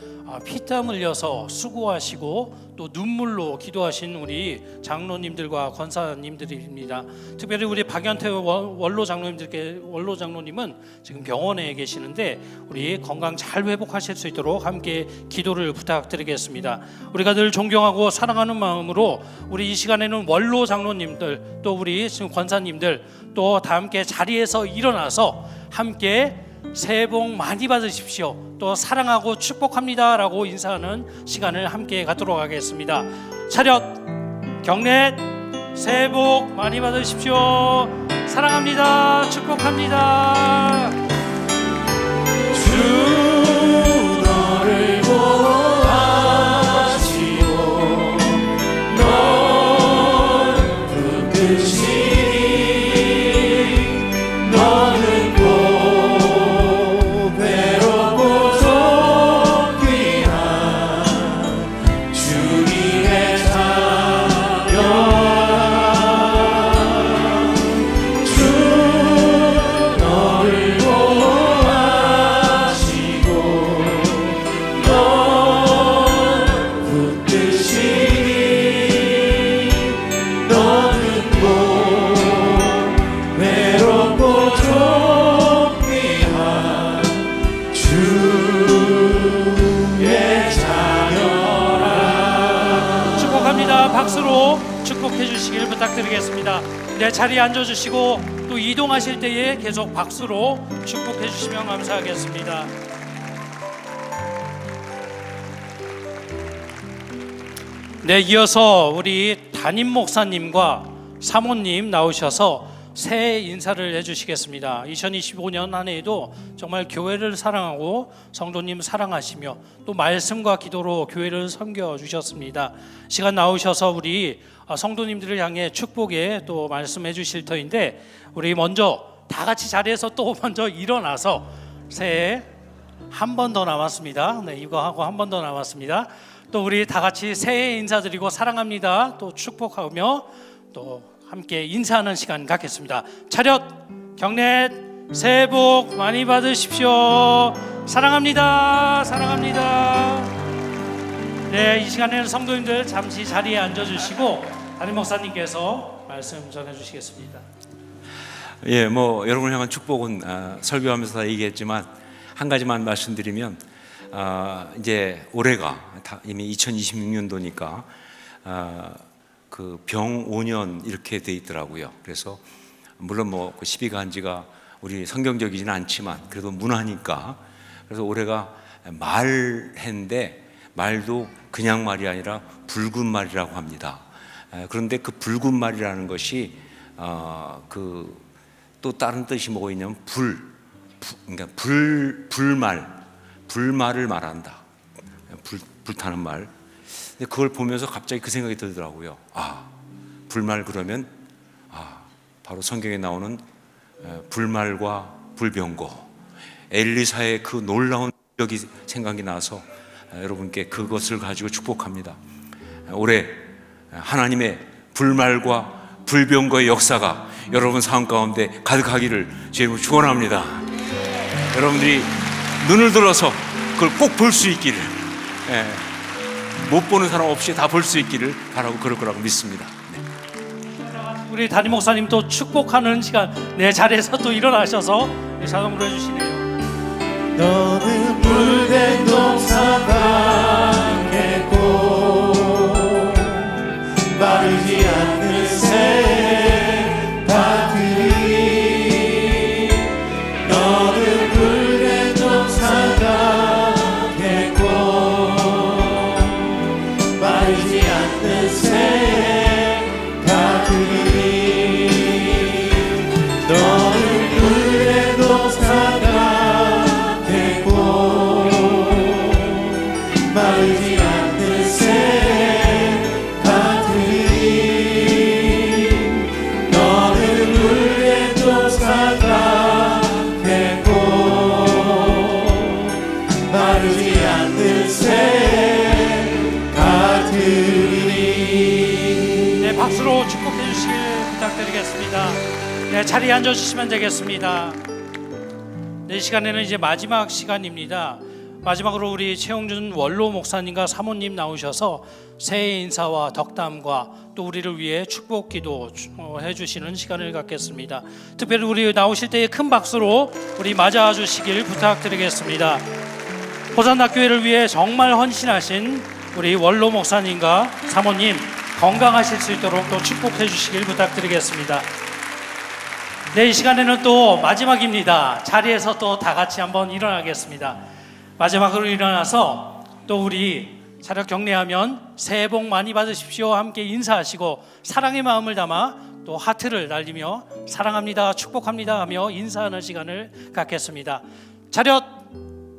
피땀 흘려서 수고하시고 또 눈물로 기도하신 우리 장로님들과 권사님들입니다. 특별히 우리 박연태 원로 장로님은 지금 병원에 계시는데 우리 건강 잘 회복하실 수 있도록 함께 기도를 부탁드리겠습니다. 우리가 늘 존경하고 사랑하는 마음으로 우리 이 시간에는 원로 장로님들 또 우리 지금 권사님들 또 다 함께 자리에서 일어나서 함께 새해 복 많이 받으십시오. 또 사랑하고 축복합니다 라고 인사하는 시간을 함께 갖도록 하겠습니다. 차렷 경례. 새해 복 많이 받으십시오. 사랑합니다. 축복합니다. 주 너를 보호하시고 널 붙드시니 너는 곧 외롭고 존귀한 주님의 자녀라. 주 너를 보호하시고 널 붙드시니 너는 곧 외롭고 존귀한 주의 자녀라. 축복합니다. 박수로 축복해 주시길 부탁드리겠습니다. 네, 자리에 앉아주시고 또 이동하실 때에 계속 박수로 축복해 주시면 감사하겠습니다. 네, 이어서 우리 담임 목사님과 사모님 나오셔서 새해 인사를 해주시겠습니다. 2025년 한 해에도 정말 교회를 사랑하고 성도님 사랑하시며 또 말씀과 기도로 교회를 섬겨주셨습니다. 시간 나오셔서 우리 성도님들을 향해 축복의 또 말씀해 주실 터인데 우리 먼저 다 같이 자리에서 또 먼저 일어나서 새해 한 번 더 남았습니다. 네, 이거 하고 한 번 더 남았습니다. 또 우리 다 같이 새해 인사드리고 사랑합니다. 또 축복하며 또 함께 인사하는 시간 갖겠습니다. 차렷 경례. 새해 복 많이 받으십시오. 사랑합니다. 사랑합니다. 네, 이 시간에는 성도님들 잠시 자리에 앉아주시고 담임 목사님께서 말씀 전해주시겠습니다. 예, 뭐 여러분을 향한 축복은 설교하면서 다 얘기했지만 한 가지만 말씀드리면 이제 올해가 이미 2026년도니까 그 병 5년 이렇게 돼 있더라고요. 그래서 물론 뭐 그 시비가 한지가 우리 성경적이지는 않지만 그래도 문화니까 그래서 올해가 말해인데 말도 그냥 말이 아니라 붉은 말이라고 합니다. 그런데 그 붉은 말이라는 것이 그 또 다른 뜻이 뭐가 있냐면 그러니까 불말을 말한다. 불타는 말. 근데 그걸 보면서 갑자기 그 생각이 들더라고요. 불말 그러면 바로 성경에 나오는 불말과 불병거 엘리사의 그 놀라운 능력이 생각이 나서 여러분께 그것을 가지고 축복합니다. 올해 하나님의 불말과 불병거의 역사가 여러분 삶 가운데 가득하기를 주님으로 축원합니다. 여러분들이 눈을 들어서 그걸 꼭 볼 수 있기를, 못 보는 사람 없이 다 볼 수 있기를 바라고 그럴 거라고 믿습니다. 우리 담임 목사님 또 축복하는 시간, 내 자리에서 또 일어나셔서 자동으로 해주시네요. 너는 물된 동산강 겠고 마르지 않는 새밭들이 너는 물된 동산강 겠고 마르지 않는 새밭들이 너는 물된 동산강 겠고 마르지 않는 새밭들이 너는 물된 동산강 겠고 마르지 않는 새밭들이. 네, 박수로 축복해 주시길 부탁드리겠습니다. 네, 자리에 앉아주시면 되겠습니다. 네, 이 시간에는 이제 마지막 시간입니다. 마지막으로 우리 최용준 원로 목사님과 사모님 나오셔서 새해 인사와 덕담과 또 우리를 위해 축복 기도 해주시는 시간을 갖겠습니다. 특별히 우리 나오실 때에 큰 박수로 우리 맞아 주시길 부탁드리겠습니다. 호산나 교회를 위해 정말 헌신하신 우리 원로 목사님과 사모님 건강하실 수 있도록 또 축복해 주시길 부탁드리겠습니다. 네, 이 시간에는 또 마지막입니다. 자리에서 또 다 같이 한번 일어나겠습니다. 마지막으로 일어나서 또 우리 차렷 경례하면 새해 복 많이 받으십시오 함께 인사하시고 사랑의 마음을 담아 또 하트를 날리며 사랑합니다, 축복합니다 하며 인사하는 시간을 갖겠습니다. 차렷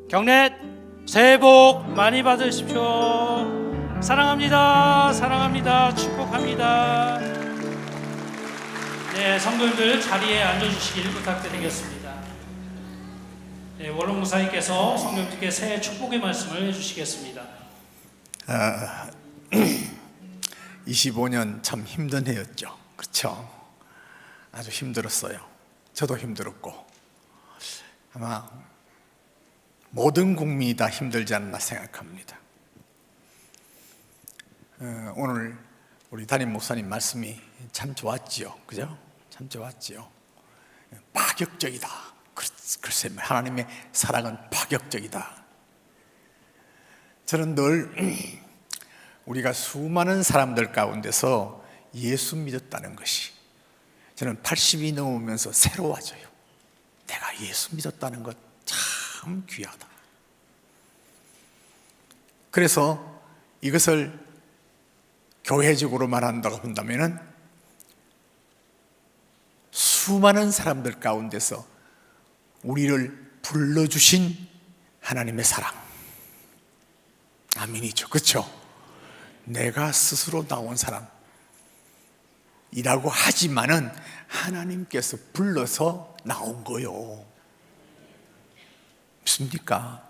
경례. 새해 복 많이 받으십시오. 사랑합니다, 사랑합니다, 축복합니다. 네, 성도님들 자리에 앉아주시길 부탁드리겠습니다. 네, 원로 목사님께서 성도님들께 새해 축복의 말씀을 해주시겠습니다. 25년 참 힘든 해였죠. 그렇죠? 아주 힘들었어요. 저도 힘들었고 아마 모든 국민이 다 힘들지 않나 생각합니다. 오늘 우리 담임 목사님 말씀이 참 좋았지요. 그죠? 참 좋았지요. 파격적이다. 글쎄 하나님의 사랑은 파격적이다. 저는 늘 우리가 수많은 사람들 가운데서 예수 믿었다는 것이 저는 80이 넘으면서 새로워져요. 내가 예수 믿었다는 것 참 귀하다. 그래서 이것을 교회적으로 말한다고 한다면은 수많은 사람들 가운데서 우리를 불러주신 하나님의 사랑. 아멘이죠. 그렇죠? 내가 스스로 나온 사람이라고 하지만은 하나님께서 불러서 나온 거요. 믿습니까?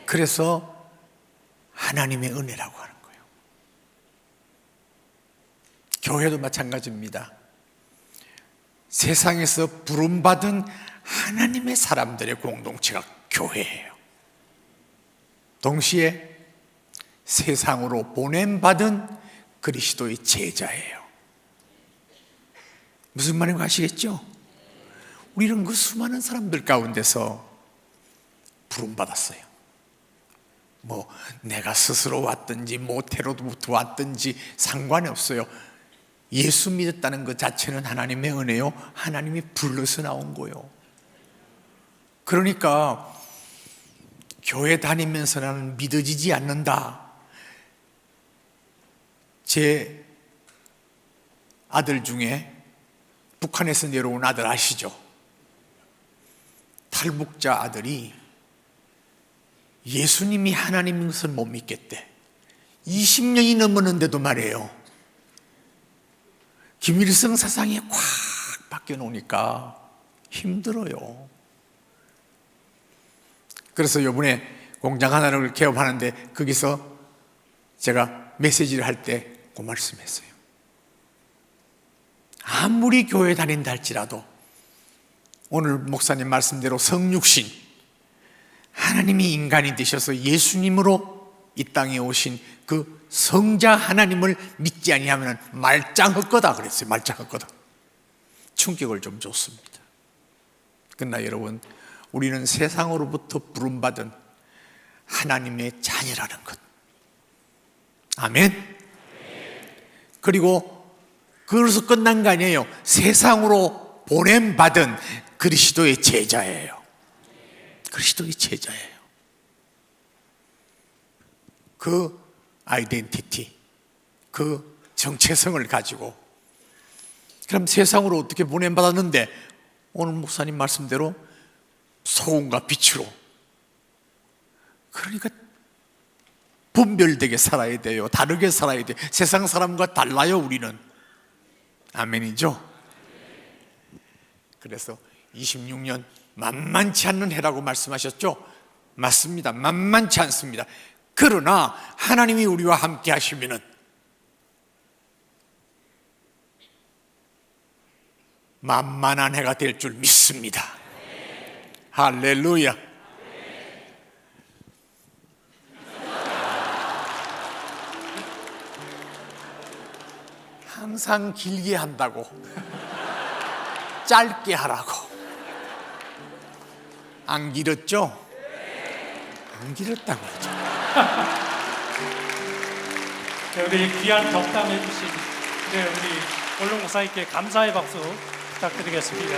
그래서 하나님의 은혜라고 하는 거예요. 교회도 마찬가지입니다. 세상에서 부름받은 하나님의 사람들의 공동체가 교회예요. 동시에 세상으로 보냄받은 그리스도의 제자예요. 무슨 말인지 아시겠죠? 우리는 그 수많은 사람들 가운데서 부름받았어요. 뭐 내가 스스로 왔든지 모태로부터 왔든지 상관이 없어요. 예수 믿었다는 것 자체는 하나님의 은혜요, 하나님이 불러서 나온 거요. 그러니까 교회 다니면서 나는 믿어지지 않는다. 제 아들 중에 북한에서 내려온 아들 아시죠? 탈북자 아들이 예수님이 하나님인 것을 못 믿겠대. 20년이 넘었는데도 말이에요. 김일성 사상에 꽉 박혀 놓으니까 힘들어요. 그래서 이번에 공장 하나를 개업하는데 거기서 제가 메시지를 할 때 그 말씀했어요. 아무리 교회 다닌다 할지라도 오늘 목사님 말씀대로 성육신, 하나님이 인간이 되셔서 예수님으로 이 땅에 오신 그 성자 하나님을 믿지 아니하면 말짱헛거다 그랬어요. 말짱헛거다. 충격을 좀 줬습니다. 그러나 여러분, 우리는 세상으로부터 부름받은 하나님의 자녀라는 것. 아멘. 그리고 그래서 끝난 거 아니에요. 세상으로 보냄받은 그리스도의 제자예요. 그리스도의 제자예요. 그 아이덴티티, 그 정체성을 가지고 그럼 세상으로 어떻게 보냄받았는데 오늘 목사님 말씀대로 소금과 빛으로, 그러니까 분별되게 살아야 돼요. 다르게 살아야 돼요. 세상 사람과 달라요, 우리는. 아멘이죠? 그래서 26년 만만치 않는 해라고 말씀하셨죠? 맞습니다. 만만치 않습니다. 그러나 하나님이 우리와 함께 하시면은 만만한 해가 될 줄 믿습니다. 할렐루야. 항상 길게 한다고, 짧게 하라고. 안 길었죠? 안 길었단 말이죠. 우리 귀한 덕담해 주신 우리 원룡 목사님께 감사의 박수 부탁드리겠습니다.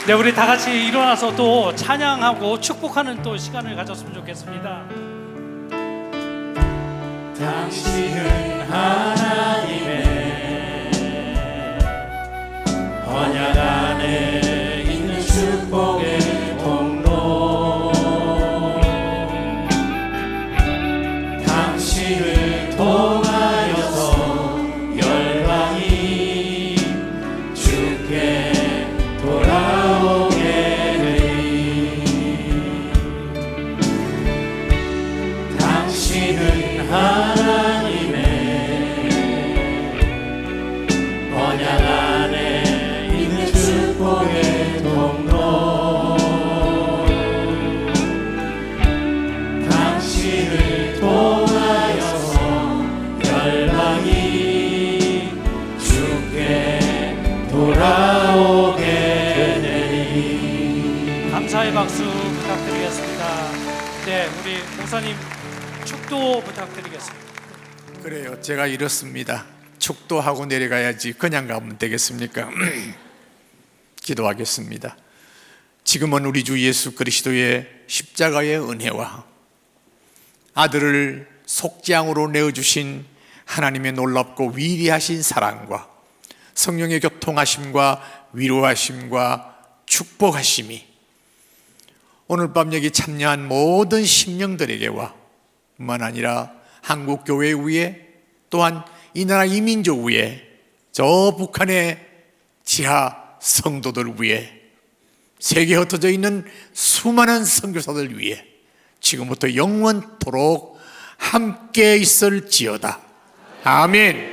네, 우리 다 같이 일어나서 또 찬양하고 축복하는 또 시간을 가졌으면 좋겠습니다. 당신은 하나님의 언약 안에 있는 축복의 통로, 당신을 통하여서 열방이 주께 돌아오게 되리. 당신은 하나님의 언약 안에 있는 축복의 통로, 당신을 통하여서 열방이 주께 돌아오게 되리. 감사의 박수 부탁드리겠습니다. 네, 우리 목사님 축도 부탁드리겠습니다. 그래요. 제가 이렇습니다. 축도하고 내려가야지 그냥 가면 되겠습니까? 기도하겠습니다. 지금은 우리 주 예수 그리스도의 십자가의 은혜와 아들을 속죄양으로 내어주신 하나님의 놀랍고 위대하신 사랑과 성령의 교통하심과 위로하심과 축복하심이 오늘 밤 여기 참여한 모든 심령들에게와 뿐만 아니라 한국교회 위에, 또한 이 나라 이민족 위에, 저 북한의 지하 성도들 위에, 세계에 흩어져 있는 수많은 선교사들 위에 지금부터 영원토록 함께 있을지어다. 아멘.